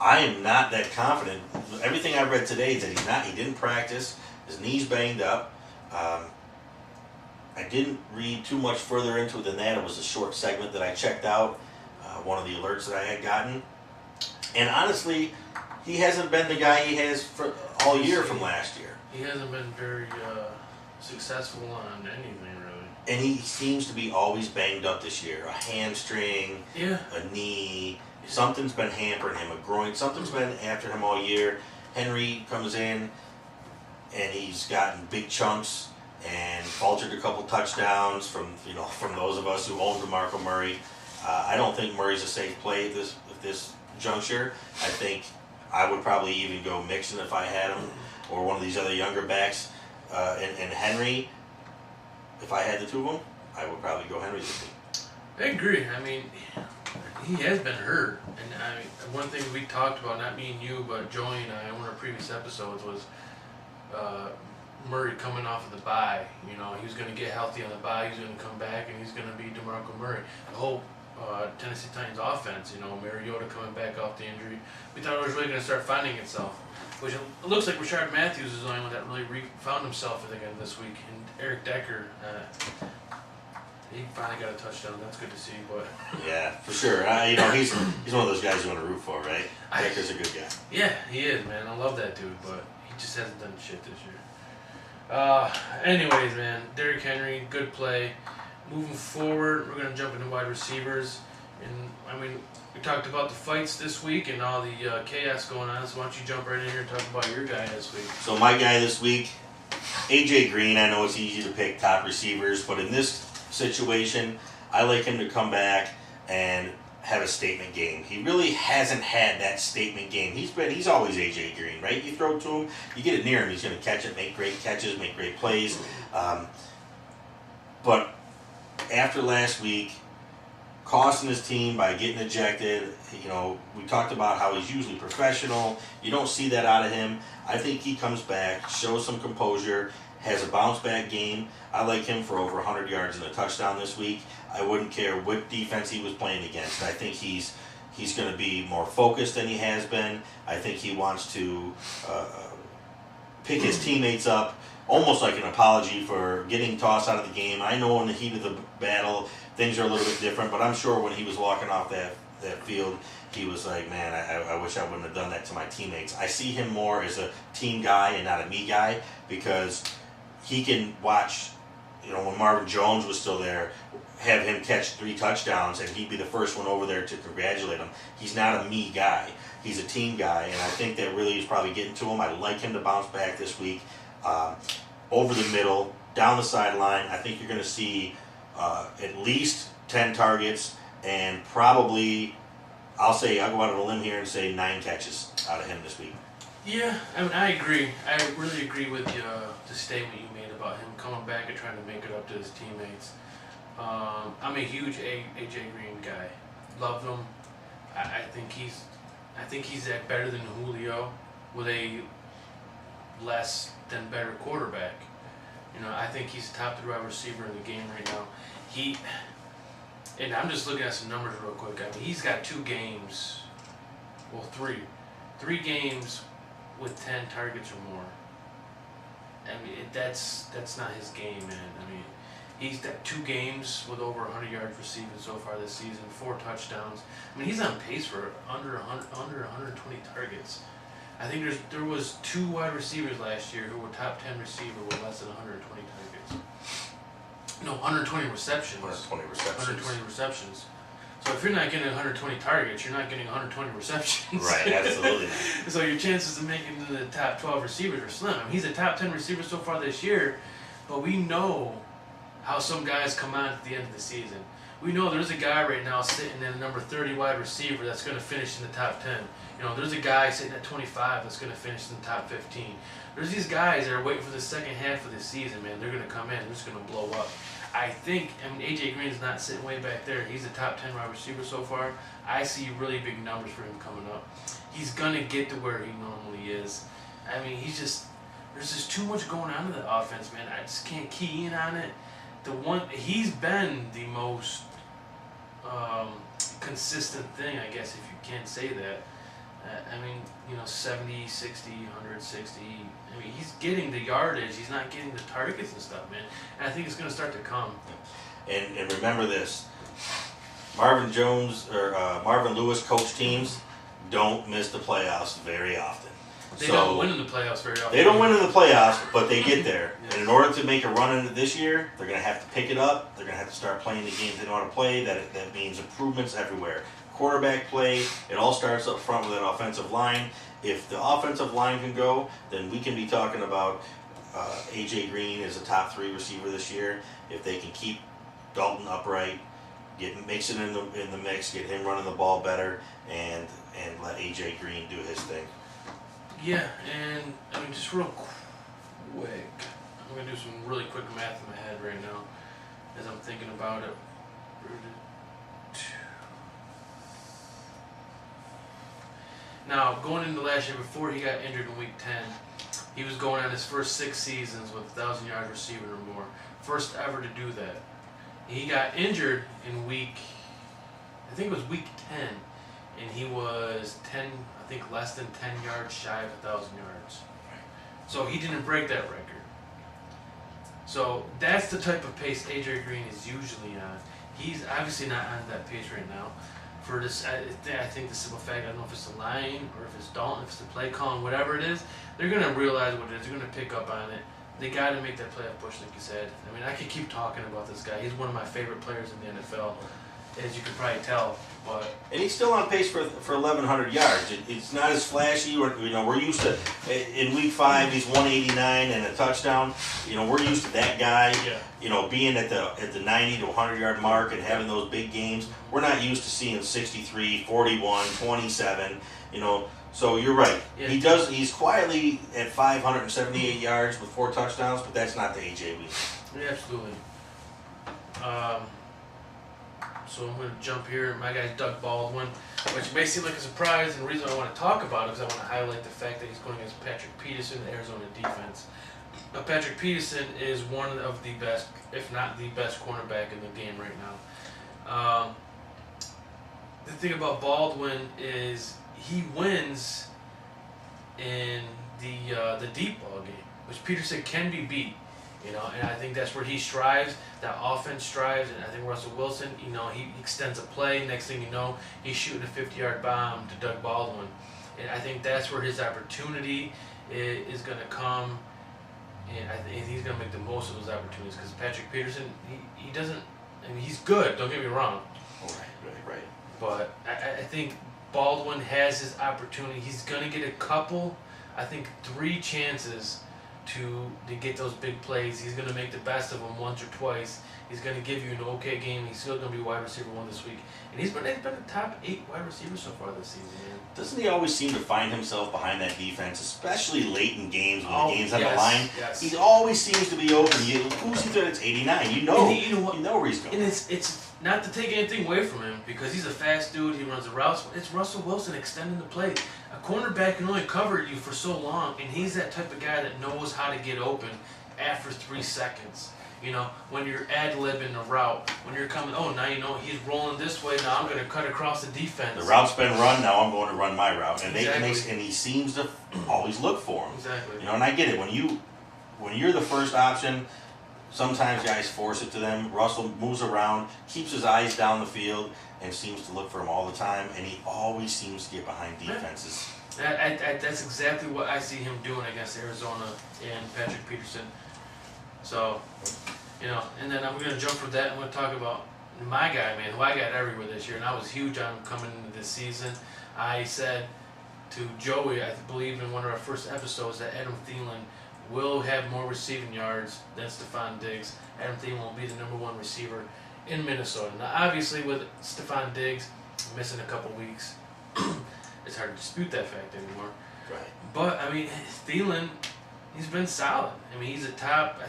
I am not that confident. Everything I read today is that he didn't practice. His knee's banged up. I didn't read too much further into it than that. It was a short segment that I checked out, one of the alerts that I had gotten. And honestly, he hasn't been the guy he has for all year from last year. He hasn't been very successful on anything, really. And he seems to be always banged up this year. A hamstring, Yeah. a knee, something's been hampering him, a groin, something's been after him all year. Henry comes in, and he's gotten big chunks and faltered a couple touchdowns from those of us who own DeMarco Murray. I don't think Murray's a safe play at this juncture. I think I would probably even go Mixon if I had him, or one of these other younger backs. And Henry, if I had the two of them, I would probably go Henry this week. I agree. I mean, he has been hurt, and one thing we talked about, not me and you, but Joey and I, on one of our previous episodes, was Murray coming off of the bye. You know, he was going to get healthy on the bye. He's going to come back, and he's going to be DeMarco Murray. The whole Tennessee Titans offense, you know, Mariota coming back off the injury, we thought it was really going to start finding itself. Which it looks like Rashard Matthews is the only one that really found himself again this week. And Eric Decker, he finally got a touchdown. That's good to see. But Yeah, for sure. You know, he's one of those guys you want to root for, right? Decker's a good guy. Yeah, he is, man. I love that dude, but he just hasn't done shit this year. Anyways, man, Derrick Henry, good play. Moving forward, we're gonna jump into wide receivers, and I mean, we talked about the fights this week and all the chaos going on. So why don't you jump right in here and talk about your guy this week? So my guy this week, AJ Green. I know it's easy to pick top receivers, but in this situation, I like him to come back and have a statement game. He really hasn't had that statement game. He's always AJ Green, right? You throw to him, you get it near him, he's going to catch it, make great catches, make great plays. But after last week, costing his team by getting ejected, you know, we talked about how he's usually professional. You don't see that out of him. I think he comes back, shows some composure, has a bounce back game. I like him for over 100 yards and a touchdown this week. I wouldn't care what defense he was playing against. I think he's going to be more focused than he has been. I think he wants to pick his teammates up, almost like an apology for getting tossed out of the game. I know in the heat of the battle, things are a little bit different, but I'm sure when he was walking off that field, he was like, man, I wish I wouldn't have done that to my teammates. I see him more as a team guy and not a me guy, because he can watch, you know, when Marvin Jones was still there, have him catch 3 touchdowns and he'd be the first one over there to congratulate him. He's not a me guy. He's a team guy, and I think that really is probably getting to him. I'd like him to bounce back this week. Over the middle, down the sideline, I think you're going to see at least 10 targets and probably, I'll go out on a limb here and say 9 catches out of him this week. Yeah, I mean, I agree. I really agree with the statement you made about him coming back and trying to make it up to his teammates. I'm a huge AJ Green guy. Love him. I think he's better than Julio with a less than better quarterback. You know, I think he's the top 3 wide receiver in the game right now. And I'm just looking at some numbers real quick. I mean, he's got 2 games, well, 3 games with 10 targets or more. I mean, that's not his game, man. I mean, he's got 2 games with over 100 yards receiving so far this season, 4 touchdowns. I mean, he's on pace for under 120 targets. I think there was 2 wide receivers last year who were top 10 receiver with less than 120 targets. No, 120 receptions. 120 receptions. So if you're not getting 120 targets, you're not getting 120 receptions. Right, absolutely. So your chances of making the top 12 receivers are slim. I mean, he's a top 10 receiver so far this year, but we know how some guys come out at the end of the season. We know there's a guy right now sitting in the number 30 wide receiver that's going to finish in the top 10. You know, there's a guy sitting at 25 that's going to finish in the top 15. There's these guys that are waiting for the second half of the season, man. They're going to come in. They're just going to blow up. I mean, AJ Green's not sitting way back there. He's a top 10 wide receiver so far. I see really big numbers for him coming up. He's going to get to where he normally is. I mean, there's just too much going on in the offense, man. I just can't key in on it. He's been the most consistent thing, I guess, if you can say that. I mean, you know, 70, 60, 160. I mean, he's getting the yardage. He's not getting the targets and stuff, man. And I think it's going to start to come. And remember this. Marvin Lewis coach teams don't miss the playoffs very often. They don't win in the playoffs very often. They don't win in the playoffs, but they get there. Yes. And in order to make a run in it this year, they're going to have to pick it up. They're going to have to start playing the games they know how to play. That means improvements everywhere. Quarterback play, it all starts up front with that offensive line. If the offensive line can go, then we can be talking about AJ Green as a top 3 receiver this year. If they can keep Dalton upright, mix it in the mix, get him running the ball better, and let AJ Green do his thing. Yeah, and I mean, just real quick, I'm going to do some really quick math in my head right now as I'm thinking about it. Now, going into last year, before he got injured in Week 10, He was going on his first 6 seasons with 1,000 yards receiving or more. First ever to do that. He got injured in I think it was week 10, and he was less than 10 yards shy of 1,000 yards. So he didn't break that record. So that's the type of pace AJ Green is usually on. He's obviously not on that pace right now. For this, I think the simple fact, I don't know if it's the line or if it's Dalton, if it's the play calling, whatever it is, they're going to realize what it is. They're going to pick up on it. They got to make that playoff push, like you said. I mean, I could keep talking about this guy. He's one of my favorite players in the NFL, as you can probably tell. But And he's still on pace for 1,100 yards. It's not as flashy. We're used to in week 5 he's 189 and a touchdown. We're used to that guy. Yeah. Being at the 90 to 100 yard mark and having those big games. We're not used to seeing 63, 41, 27. So you're right. Yeah. He's quietly at 578 yards with 4 touchdowns, but that's not the AJ we. Yeah, absolutely. So I'm going to jump here. My guy's Doug Baldwin, which may seem like a surprise, and the reason I want to talk about it is I want to highlight the fact that he's going against Patrick Peterson, the Arizona defense. Patrick Peterson is one of the best, if not the best, cornerback in the game right now. The thing about Baldwin is he wins in the deep ball game, which Peterson can be beat. And I think that's where he strives. That offense strives, and I think Russell Wilson, he extends a play. Next thing you know, he's shooting a 50-yard bomb to Doug Baldwin, and I think that's where his opportunity is going to come. And I think he's going to make the most of those opportunities because Patrick Peterson, he doesn't. I mean, he's good. Don't get me wrong. Right. But I think Baldwin has his opportunity. He's going to get a couple, I think 3 chances to get those big plays. He's going to make the best of them once or twice. He's going to give you an okay game. He's still going to be wide receiver 1 this week. And he's been a top 8 wide receiver so far this season, man. Doesn't he always seem to find himself behind that defense, especially late in games when the game's on the yes, line? Yes. He always seems to be open. Who's he through? It's 89. You know where he's going. And it's not to take anything away from him because he's a fast dude. He runs the routes. It's Russell Wilson extending the play. A cornerback can only cover you for so long, and he's that type of guy that knows how to get open after 3 seconds. When you're ad-libbing the route, when you're coming, now he's rolling this way, now I'm going to cut across the defense. The route's been run, now I'm going to run my route. And Exactly. and he seems to always look for him. Exactly. And I get it. When you're the first option, sometimes guys force it to them. Russell moves around, keeps his eyes down the field, and seems to look for him all the time, and he always seems to get behind defenses. That's exactly what I see him doing against Arizona and Patrick Peterson. So, and then I'm going to jump from that and I'm going to talk about my guy, man, who I got everywhere this year, and I was huge on him coming into this season. I said to Joey, I believe in one of our first episodes, that Adam Thielen will have more receiving yards than Stephon Diggs. Adam Thielen will be the number 1 receiver in Minnesota. Now, obviously, with Stephon Diggs missing a couple weeks, it's hard to dispute that fact anymore. Right. But, I mean, Thielen, he's been solid. I mean, he's a top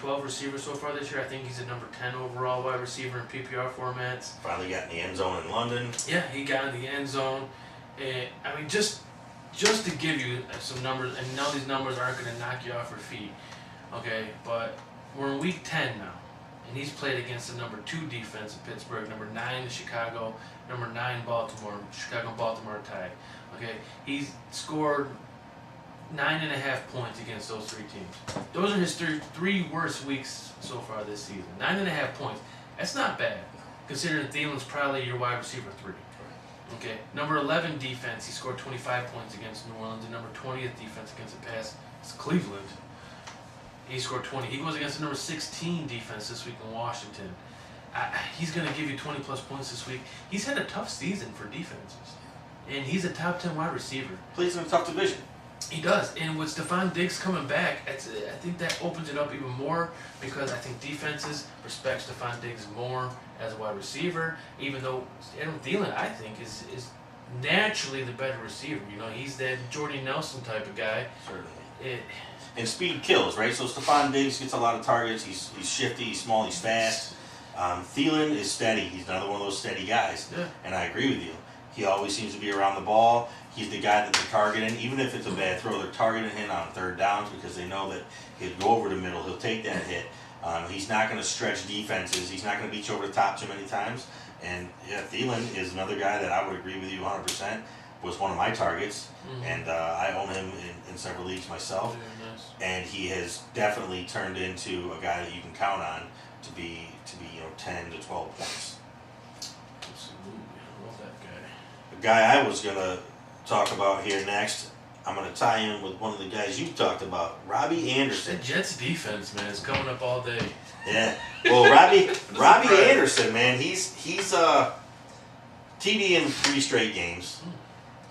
12 receiver so far this year. I think he's a number 10 overall wide receiver in PPR formats. Finally got in the end zone in London. Yeah, he got in the end zone. And, I mean, just to give you some numbers, and now these numbers aren't going to knock you off your feet, okay? But we're in week 10 now, and he's played against the number 2 defense in Pittsburgh, number 9 in Chicago, number 9 Baltimore. Chicago and Baltimore tied. Okay, he's scored 9.5 points against those 3 teams. Those are his 3 worst weeks so far this season. 9.5 points. That's not bad, considering Thielen's probably your wide receiver 3. Okay, number 11 defense, he scored 25 points against New Orleans. And number 20th defense against the pass is Cleveland. He scored 20. He goes against the number 16 defense this week in Washington. He's going to give you 20-plus points this week. He's had a tough season for defenses. And he's a top 10 wide receiver. Plays in a tough division. He does, and with Stephon Diggs coming back, I think that opens it up even more because I think defenses respect Stephon Diggs more as a wide receiver, even though Adam Thielen, I think, is naturally the better receiver. He's that Jordy Nelson type of guy. Certainly. And speed kills, right? So Stephon Diggs gets a lot of targets. He's shifty, he's small, he's fast. Thielen is steady. He's another one of those steady guys. Yeah. And I agree with you. He always seems to be around the ball. He's the guy that they're targeting. Even if it's a bad throw, they're targeting him on third downs because they know that he'll go over the middle. He'll take that hit. He's not going to stretch defenses. He's not going to beat you over the top too many times. And yeah, Thielen is another guy that I would agree with you 100%. Was one of my targets, and I own him in several leagues myself. Yeah, nice. And he has definitely turned into a guy that you can count on to be 10 to 12 points. Absolutely, I love that guy. The guy I was gonna talk about here next, I'm gonna tie in with one of the guys you talked about, Robbie The Anderson. Jets defense, man, is coming up all day. Yeah. Well, Robbie Anderson, man, he's TD in 3 straight games.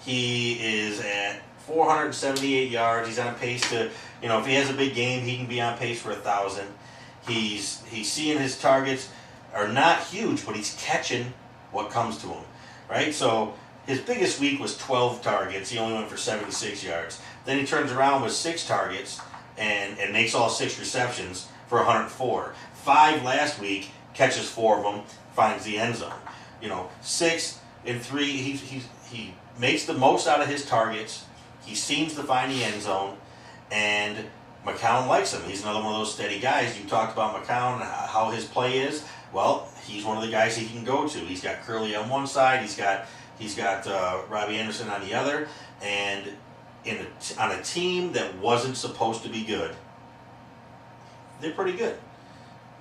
He is at 478 yards. He's on pace to, if he has a big game, he can be on pace for 1,000. He's seeing his targets are not huge, but he's catching what comes to him, right? So his biggest week was 12 targets. He only went for 76 yards. Then he turns around with 6 targets and makes all 6 receptions for 104. 5 last week, catches 4 of them, finds the end zone. 6 and 3, he makes the most out of his targets. He seems to find the end zone, and McCown likes him. He's another one of those steady guys. You talked about McCown, how his play is. Well, he's one of the guys he can go to. He's got Curley on one side. He's got Robbie Anderson on the other, and on a team that wasn't supposed to be good, they're pretty good.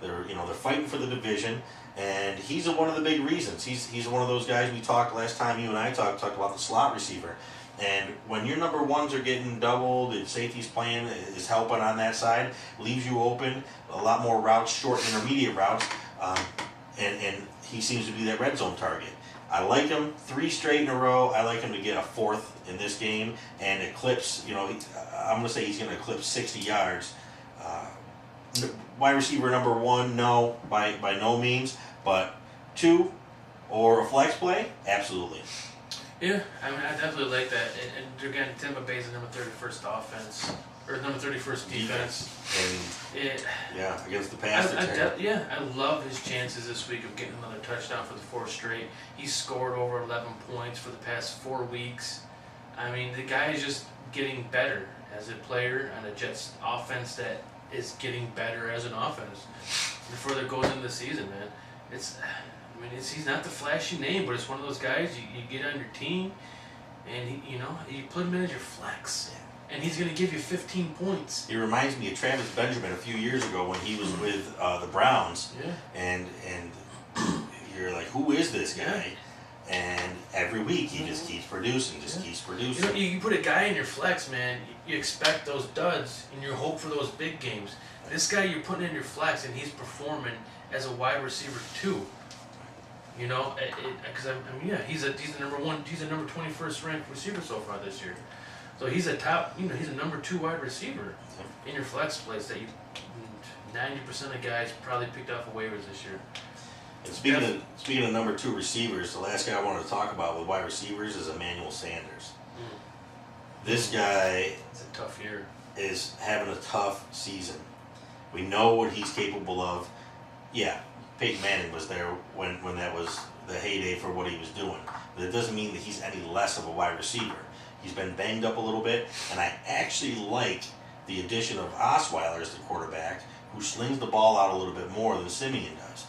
They're fighting for the division. And he's one of the big reasons. He's one of those guys we talked last time. You and I talked about the slot receiver. And when your number ones are getting doubled, and safety's playing is helping on that side, leaves you open a lot more routes, short intermediate routes, and he seems to be that red zone target. I like him 3 straight in a row. I like him to get a 4th in this game and eclipse. I'm going to say he's going to eclipse 60 yards. Wide receiver number 1, no, by no means, but 2 or a flex play, absolutely. Yeah, I definitely like that. And again, Tampa Bay's the number 31st offense, or number 31st defense. And against the pass. I love his chances this week of getting another touchdown for the 4th straight. He's scored over 11 points for the past 4 weeks. I mean, the guy is just getting better as a player on a Jets offense that is getting better as an offense the further it goes into the season, man. He's not the flashy name, but it's one of those guys you get on your team, and you put him in as your flex, and he's going to give you 15 points. He reminds me of Travis Benjamin a few years ago when he was with the Browns, and you're like, who is this guy? Yeah. And every week he just keeps producing, keeps producing. You put a guy in your flex, man, you expect those duds, and you hope for those big games. This guy you're putting in your flex, and he's performing as a wide receiver too. Because he's the number 1, he's the number 21st ranked receiver so far this year. So he's a top, he's a number 2 wide receiver in your flex place that 90% of guys probably picked off of waivers this year. And speaking of number 2 receivers, the last guy I wanted to talk about with wide receivers is Emmanuel Sanders. This guy it's a tough year. Is having a tough season. We know what he's capable of. Yeah, Peyton Manning was there when that was the heyday for what he was doing. But it doesn't mean that he's any less of a wide receiver. He's been banged up a little bit, and I actually like the addition of Osweiler as the quarterback, who slings the ball out a little bit more than Simeon does.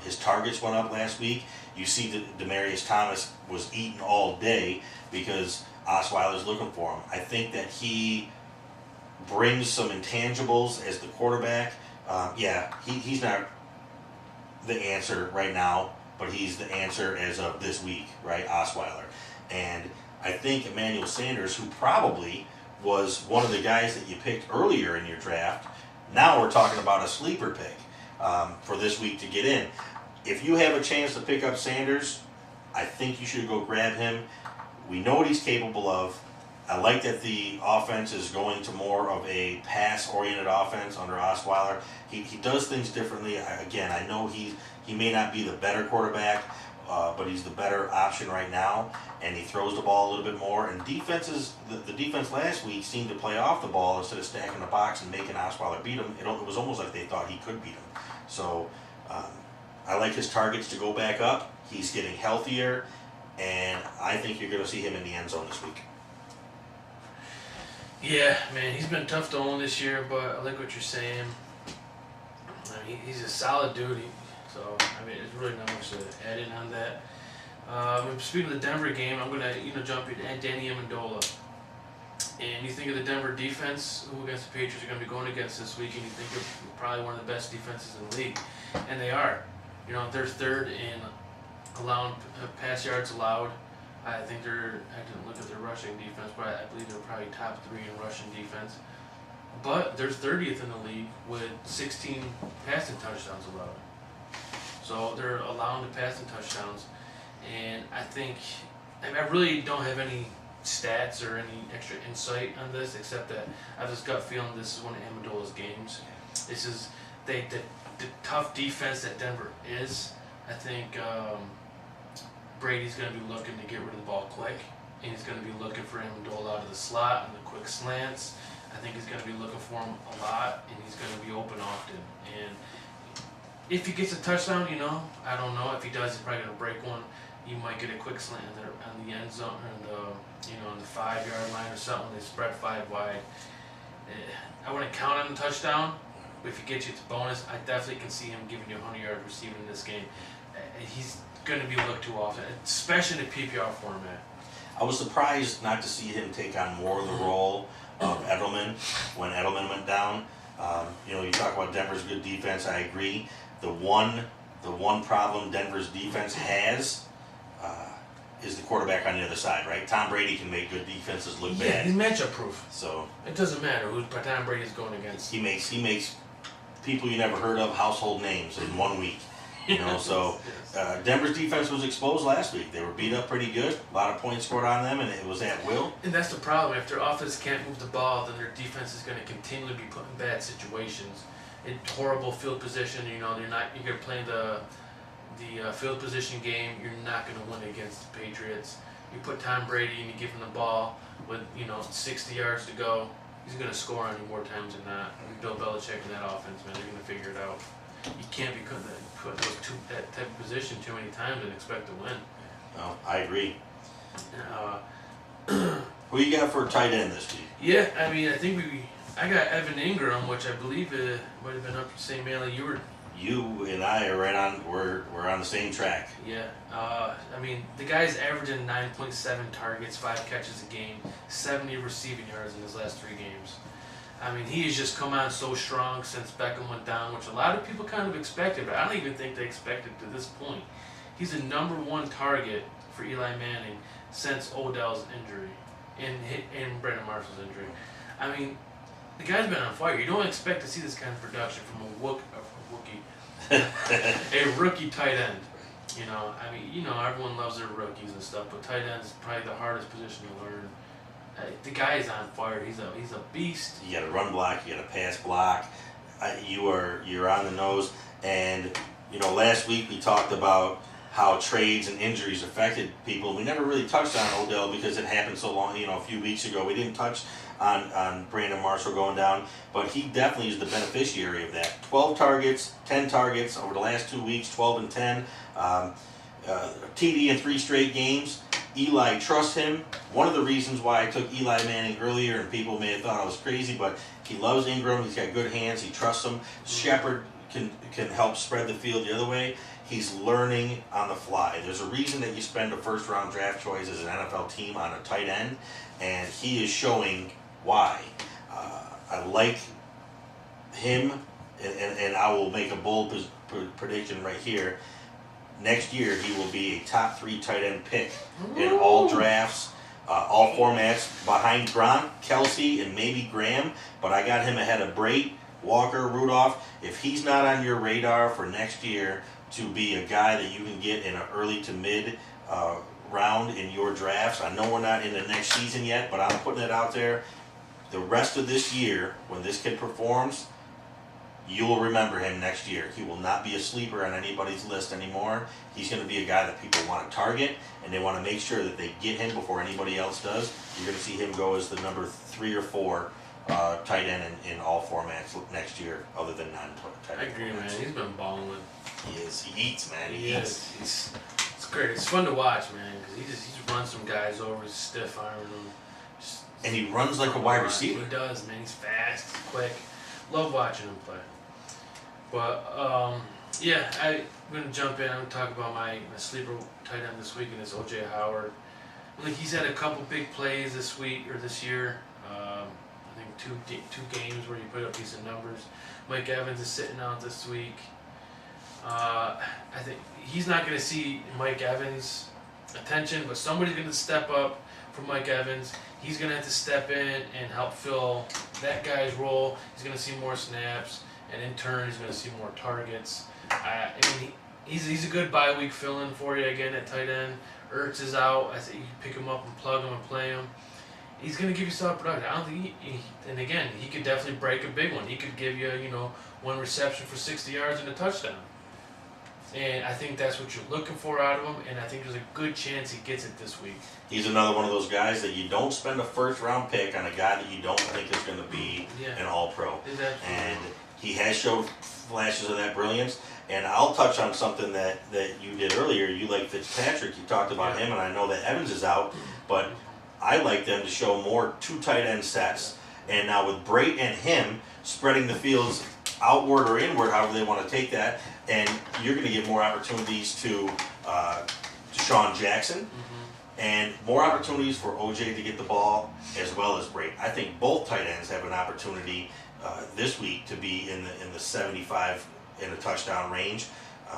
His targets went up last week. You see that Demaryius Thomas was eating all day because Osweiler's looking for him. I think that he brings some intangibles as the quarterback. He's not the answer right now, but he's the answer as of this week, right? Osweiler. And I think Emmanuel Sanders, who probably was one of the guys that you picked earlier in your draft, now we're talking about a sleeper pick for this week to get in. If you have a chance to pick up Sanders, I think you should go grab him. We know what he's capable of. I like that the offense is going to more of a pass-oriented offense under Osweiler. He does things differently. I know he may not be the better quarterback, but he's the better option right now, and he throws the ball a little bit more. And defenses, the defense last week seemed to play off the ball instead of stacking the box and making Osweiler beat him. It was almost like they thought he could beat him. So I like his targets to go back up. He's getting healthier, and I think you're going to see him in the end zone this week. Yeah, man, he's been tough to own this year, but I like what you're saying. I mean, he's a solid dude, so I mean, there's really not much to add in on that. Speaking of the Denver game, I'm gonna jump in at Danny Amendola. And you think of the Denver defense, who against the Patriots are going to be going against this week, and you think of probably one of the best defenses in the league, and they are. You know, they're third in allowing pass yards allowed. I think they're. I didn't look at their rushing defense, but I believe they're probably top 3 in rushing defense. But they're 30th in the league with 16 passing touchdowns allowed. So they're allowing the passing touchdowns, and I think I really don't have any stats or any extra insight on this, except that I have this gut feeling this is one of Amendola's games. This is the tough defense that Denver is. I think Brady's going to be looking to get rid of the ball quick, and he's going to be looking for Amendola out of the slot and the quick slants. I think he's going to be looking for him a lot, and he's going to be open often. And if he gets a touchdown, I don't know. If he does, he's probably going to break one. You might get a quick slant on the end zone, on the 5-yard line or something. They spread 5 wide. I wouldn't count on the touchdown, but if he gets you, it's a bonus. I definitely can see him giving you a 100-yard receiving in this game. He's going to be looked too often, especially in the PPR format. I was surprised not to see him take on more of the role of Edelman when Edelman went down. You talk about Denver's good defense. I agree. The one problem Denver's defense has is the quarterback on the other side, right? Tom Brady can make good defenses look bad. He's matchup proof. So it doesn't matter who Tom Brady's going against. He makes people you never heard of household names in 1 week. So Denver's defense was exposed last week. They were beat up pretty good. A lot of points scored on them, and it was at will. And that's the problem. If their offense can't move the ball, then their defense is going to continually be put in bad situations. In horrible field position, you're going to play the field position game. You're not going to win against the Patriots. You put Tom Brady and you give him the ball with 60 yards to go. He's going to score on you more times than not. Bill Belichick in that offense, man, they're going to figure it out. You can't be put that type of position too many times and expect to win. No, I agree. Who you got for tight end this week? Yeah, I mean, I got Evan Ingram, which I believe might have been up the same alley. You and I are right on. We're on the same track. Yeah, I mean, the guy's averaging 9.7 targets, 5 catches a game, 70 receiving yards in his last 3 games. I mean, he has just come on so strong since Beckham went down, which a lot of people kind of expected, but I don't even think they expected to this point. He's the #1 target for Eli Manning since Odell's injury and Brandon Marshall's injury. I mean, the guy's been on fire. You don't expect to see this kind of production from a rookie tight end. Everyone loves their rookies and stuff, but tight end is probably the hardest position to learn. The guy is on fire. He's a beast. You got a run block. You got a pass block. You're on the nose. And last week we talked about how trades and injuries affected people. We never really touched on Odell because it happened so long. A few weeks ago we didn't touch on Brandon Marshall going down, but he definitely is the beneficiary of that. 12 targets, 10 targets over the last 2 weeks, 12 and 10. TD in 3 straight games. Eli trusts him. One of the reasons why I took Eli Manning earlier, and people may have thought I was crazy, but he loves Ingram. He's got good hands. He trusts him. Shepard can help spread the field the other way. He's learning on the fly. There's a reason that you spend a first-round draft choice as an NFL team on a tight end, and he is showing why. I like him, and I will make a bold prediction right here. Next year, he will be a top 3 tight end pick in all drafts, all formats, behind Gronk, Kelsey, and maybe Graham. But I got him ahead of Brate, Walker, Rudolph. If he's not on your radar for next year to be a guy that you can get in an early to mid round in your drafts, I know we're not in the next season yet, but I'm putting it out there. The rest of this year, when this kid performs, you will remember him next year. He will not be a sleeper on anybody's list anymore. He's going to be a guy that people want to target, and they want to make sure that they get him before anybody else does. You're going to see him go as the number 3 or 4 tight end in all formats next year, other than non-tight end. I agree, man. He's been balling. He is. He eats, man. He eats. It's great. It's fun to watch, man, because he just runs some guys over, stiff arming them. And he runs like a wide receiver. He does, man. He's fast, he's quick. Love watching him play. But yeah, I'm gonna jump in. I'm gonna talk about my sleeper tight end this week, and it's OJ Howard. I think he's had a couple big plays this week or this year. I think two games where he put up decent numbers. Mike Evans is sitting out this week. I think he's not going to see Mike Evans' attention, but somebody's going to step up for Mike Evans. He's going to have to step in and help fill that guy's role. He's going to see more snaps, and in turn, he's going to see more targets. I mean, he's a good bye week fill-in for you again at tight end. Ertz is out. I think you pick him up and plug him and play him. He's going to give you solid production. I don't think and again, he could definitely break a big one. He could give you, one reception for 60 yards and a touchdown. And I think that's what you're looking for out of him, and I think there's a good chance he gets it this week. He's another one of those guys that you don't spend a first-round pick on a guy that you don't think is going to be an all-pro. And he has showed flashes of that brilliance. And I'll touch on something that you did earlier. You like Fitzpatrick. You talked about him, and I know that Evans is out, but I like them to show more two tight end sets. And now with Brate and him spreading the fields outward or inward, however they want to take that, and you're going to give more opportunities to Deshaun Jackson, and more opportunities for OJ to get the ball as well as Brate. I think both tight ends have an opportunity this week to be in the 75 in a touchdown range.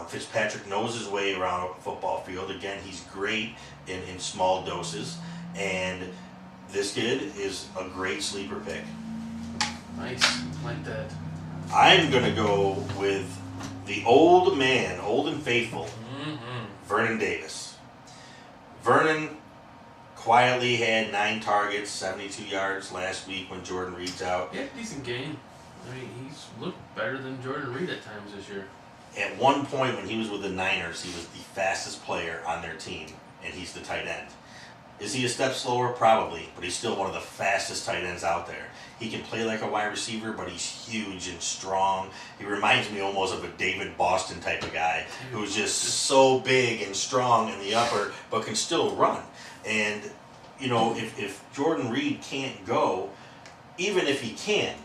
Fitzpatrick knows his way around a football field. Again, he's great in small doses, and this kid is a great sleeper pick. Nice, like that. I'm going to go with the old man, old and faithful, Vernon Davis. Vernon quietly had 9 targets, 72 yards last week when Jordan Reed's out. He had a decent game. I mean, he's looked better than Jordan Reed at times this year. At one point when he was with the Niners, he was the fastest player on their team, and he's the tight end. Is he a step slower? Probably, but he's still one of the fastest tight ends out there. He can play like a wide receiver, but he's huge and strong. He reminds me almost of a David Boston type of guy who's just so big and strong in the upper, but can still run. And, if Jordan Reed can't go, even if he can,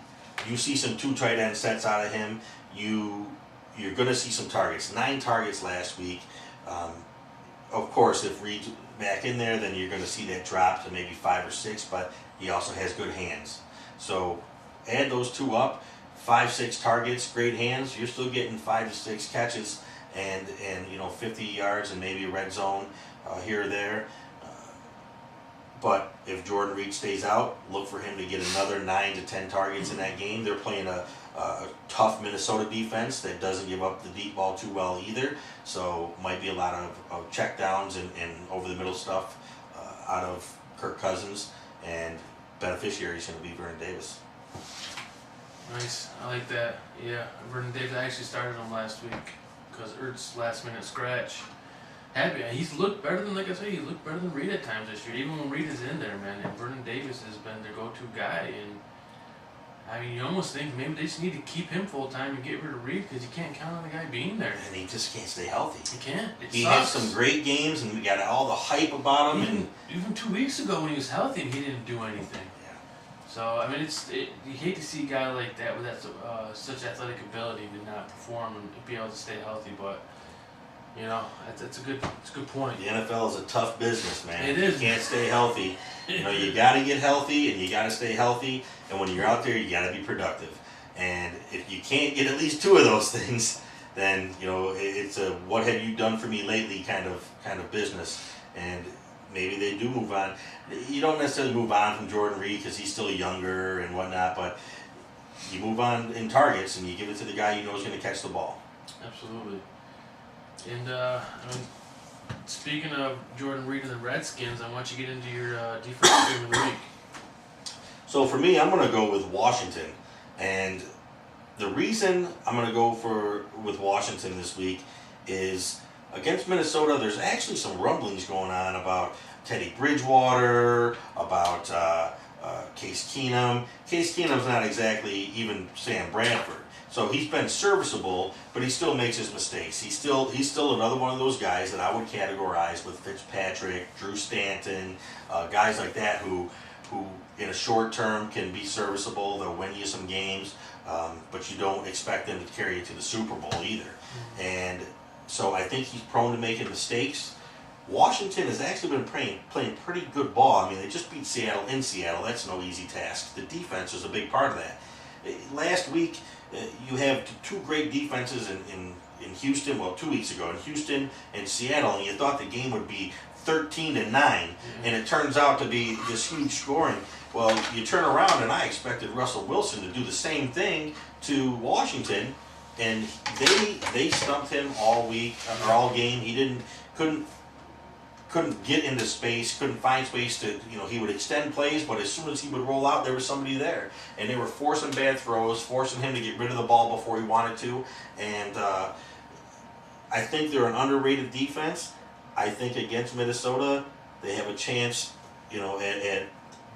you see some two tight end sets out of him, you're going to see some targets. 9 targets last week. Of course, if Reed's back in there, then you're going to see that drop to maybe 5 or 6, but he also has good hands. So add those two up, 5-6 targets, great hands, you're still getting 5 to 6 catches and 50 yards and maybe a red zone here or there. But if Jordan Reed stays out, look for him to get another 9 to 10 targets in that game. They're playing a tough Minnesota defense that doesn't give up the deep ball too well either. So might be a lot of check downs and over the middle stuff out of Kirk Cousins, and beneficiary is going to be Vernon Davis. Nice, I like that. Yeah, Vernon Davis. I actually started him last week because Ertz last minute scratch. Happy. He's looked better than, like I say, he looked better than Reed at times this year. Even when Reed is in there, man. And Vernon Davis has been their go-to guy. And I mean, you almost think maybe they just need to keep him full time and get rid of Reed because you can't count on the guy being there. And he just can't stay healthy. He can't. He had some great games, and we got all the hype about him. Even 2 weeks ago when he was healthy, and he didn't do anything. Yeah. So I mean, you hate to see a guy like that with that such athletic ability to not perform and be able to stay healthy, but. It's a good point. The NFL is a tough business, man. It is. You can't stay healthy. You got to get healthy, and you got to stay healthy. And when you're out there, you got to be productive. And if you can't get at least 2 of those things, then it's a "what have you done for me lately" kind of business. And maybe they do move on. You don't necessarily move on from Jordan Reed because he's still younger and whatnot, but you move on in targets and you give it to the guy you know is going to catch the ball. Absolutely. And speaking of Jordan Reed and the Redskins, I want you to get into your defensive game of the week. So for me, I'm going to go with Washington, and the reason I'm going to go with Washington this week is against Minnesota. There's actually some rumblings going on about Teddy Bridgewater, about Case Keenum. Case Keenum's not exactly even Sam Bradford. So he's been serviceable, but he still makes his mistakes. He's still another one of those guys that I would categorize with Fitzpatrick, Drew Stanton, guys like that who in a short term can be serviceable. They'll win you some games, but you don't expect them to carry you to the Super Bowl either. Mm-hmm. And so I think he's prone to making mistakes. Washington has actually been playing pretty good ball. I mean, they just beat Seattle in Seattle. That's no easy task. The defense is a big part of that. Last week, you have two great defenses in Houston. Well, 2 weeks ago in Houston and Seattle, and you thought the game would be 13-9, and it turns out to be this huge scoring. Well, you turn around, and I expected Russell Wilson to do the same thing to Washington, and they stumped him all week or all game. He couldn't get into space, couldn't find space to, he would extend plays, but as soon as he would roll out, there was somebody there. And they were forcing bad throws, forcing him to get rid of the ball before he wanted to. And I think they're an underrated defense. I think against Minnesota, they have a chance, at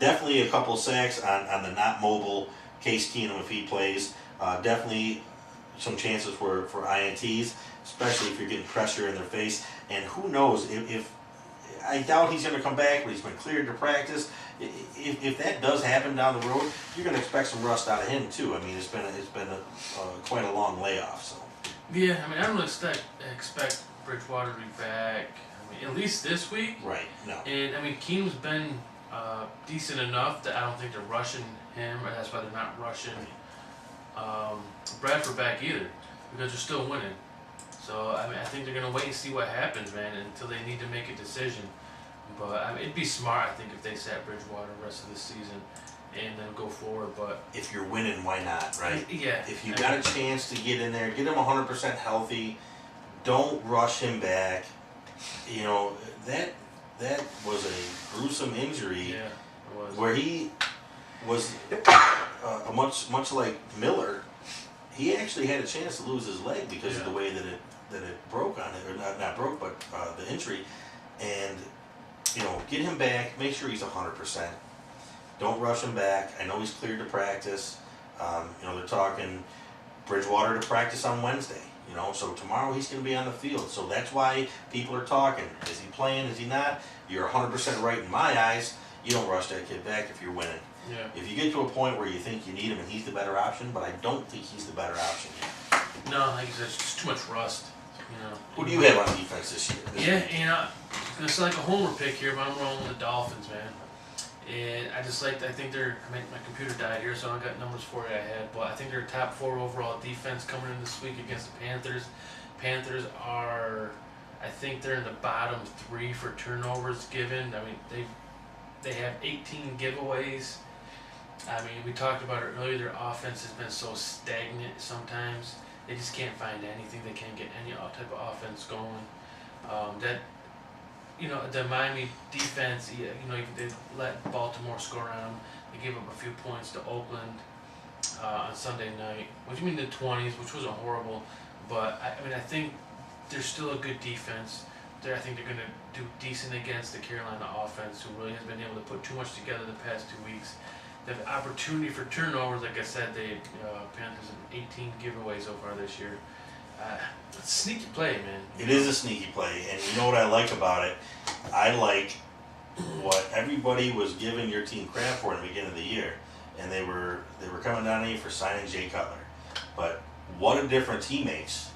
definitely a couple sacks on the not mobile Case Keenum if he plays. Definitely some chances for INTs, especially if you're getting pressure in their face. And who knows if I doubt he's going to come back, but he's been cleared to practice. If that does happen down the road, you're going to expect some rust out of him too. I mean, it's been quite a long layoff. So yeah, I mean, I don't expect Bridgewater to be back. I mean, at least this week. Right. No. And I mean, Keenum's been decent enough that I don't think they're rushing him, or that's why they're not rushing Bradford back either, because they're still winning. So, I mean, I think they're going to wait and see what happens, man, until they need to make a decision. But, I mean, it'd be smart, I think, if they sat Bridgewater the rest of the season and then go forward. But if you're winning, why not, right? Yeah. If you got a chance to get in there, get him 100% healthy, don't rush him back. That was a gruesome injury. Yeah, it was. Where he was much like Miller. He actually had a chance to lose his leg because of the way that it broke on it, or not broke, but the injury. And get him back. Make sure he's 100%. Don't rush him back. I know he's cleared to practice. They're talking Bridgewater to practice on Wednesday. So tomorrow he's going to be on the field. So that's why people are talking. Is he playing? Is he not? You're 100% right in my eyes. You don't rush that kid back if you're winning. Yeah. If you get to a point where you think you need him and he's the better option, but I don't think he's the better option yet. No, like you said, it's just too much rust. Who do you have on defense this year? It's gonna sound like a homer pick here, but I'm rolling with the Dolphins, man. And I think they're. My computer died here, so I got numbers for you I had. But I think they're top 4 overall defense coming in this week against the Panthers. Panthers are, I think they're in the bottom 3 for turnovers given. I mean, they have 18 giveaways. I mean, we talked about it earlier. Their offense has been so stagnant sometimes. They just can't find anything. They can't get any type of offense going. The Miami defense, they let Baltimore score on them. They gave up a few points to Oakland on Sunday night, which in the 20s, which wasn't horrible. But, I think they're still a good defense. I think they're going to do decent against the Carolina offense, who really has been able to put too much together the past 2 weeks. The opportunity for turnovers, like I said, Panthers have 18 giveaways so far this year. It's a sneaky play, man. It is a sneaky play, and you know what I like about it? I like what everybody was giving your team crap for in the beginning of the year, and they were coming down on you for signing Jay Cutler. But what a difference he makes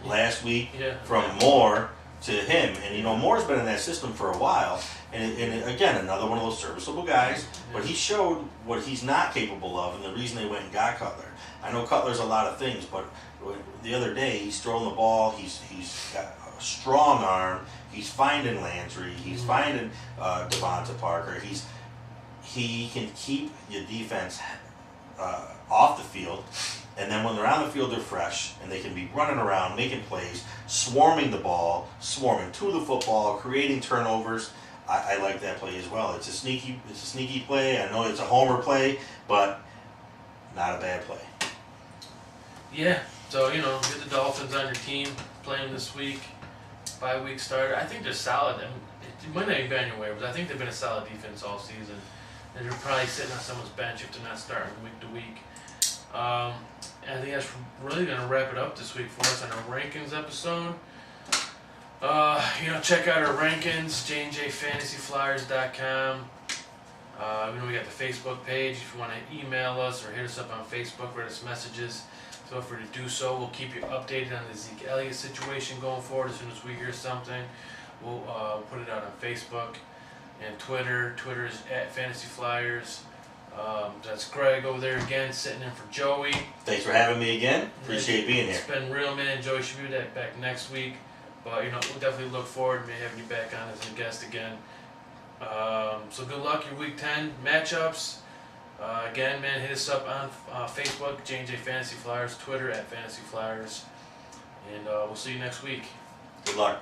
last week from Moore to him. And Moore's been in that system for a while, and again, another one of those serviceable guys, but he showed what he's not capable of, and the reason they went and got Cutler. I know Cutler's a lot of things, but the other day he's throwing the ball, he's got a strong arm, he's finding Landry, he's finding Devonta Parker, he can keep your defense off the field. And then when they're on the field, they're fresh, and they can be running around, making plays, swarming the ball, swarming to the football, creating turnovers. I like that play as well. It's a sneaky play. I know it's a homer play, but not a bad play. Yeah. So get the Dolphins on your team, play them this week, bye-week starter. I think they're solid. I mean, it might not even be on your waivers. I think they've been a solid defense all season. and they're probably sitting on someone's bench if they're not starting week to week. And I think that's really going to wrap it up this week for us on our rankings episode. Check out our rankings, JNJFantasyFlyers.com. We got the Facebook page. If you want to email us or hit us up on Facebook, write us messages, feel free to do so. We'll keep you updated on the Zeke Elliott situation going forward. As soon as we hear something, we'll put it out on Facebook and Twitter. Twitter is @FantasyFlyers. That's Greg over there again, sitting in for Joey. Thanks for having me again. Appreciate being here. It's been real, man. Joey should be back next week. But, we'll definitely look forward to having you back on as a guest again. So good luck your Week 10 matchups. Again, man, hit us up on Facebook, J&J Fantasy Flyers, Twitter @FantasyFlyers. And we'll see you next week. Good luck.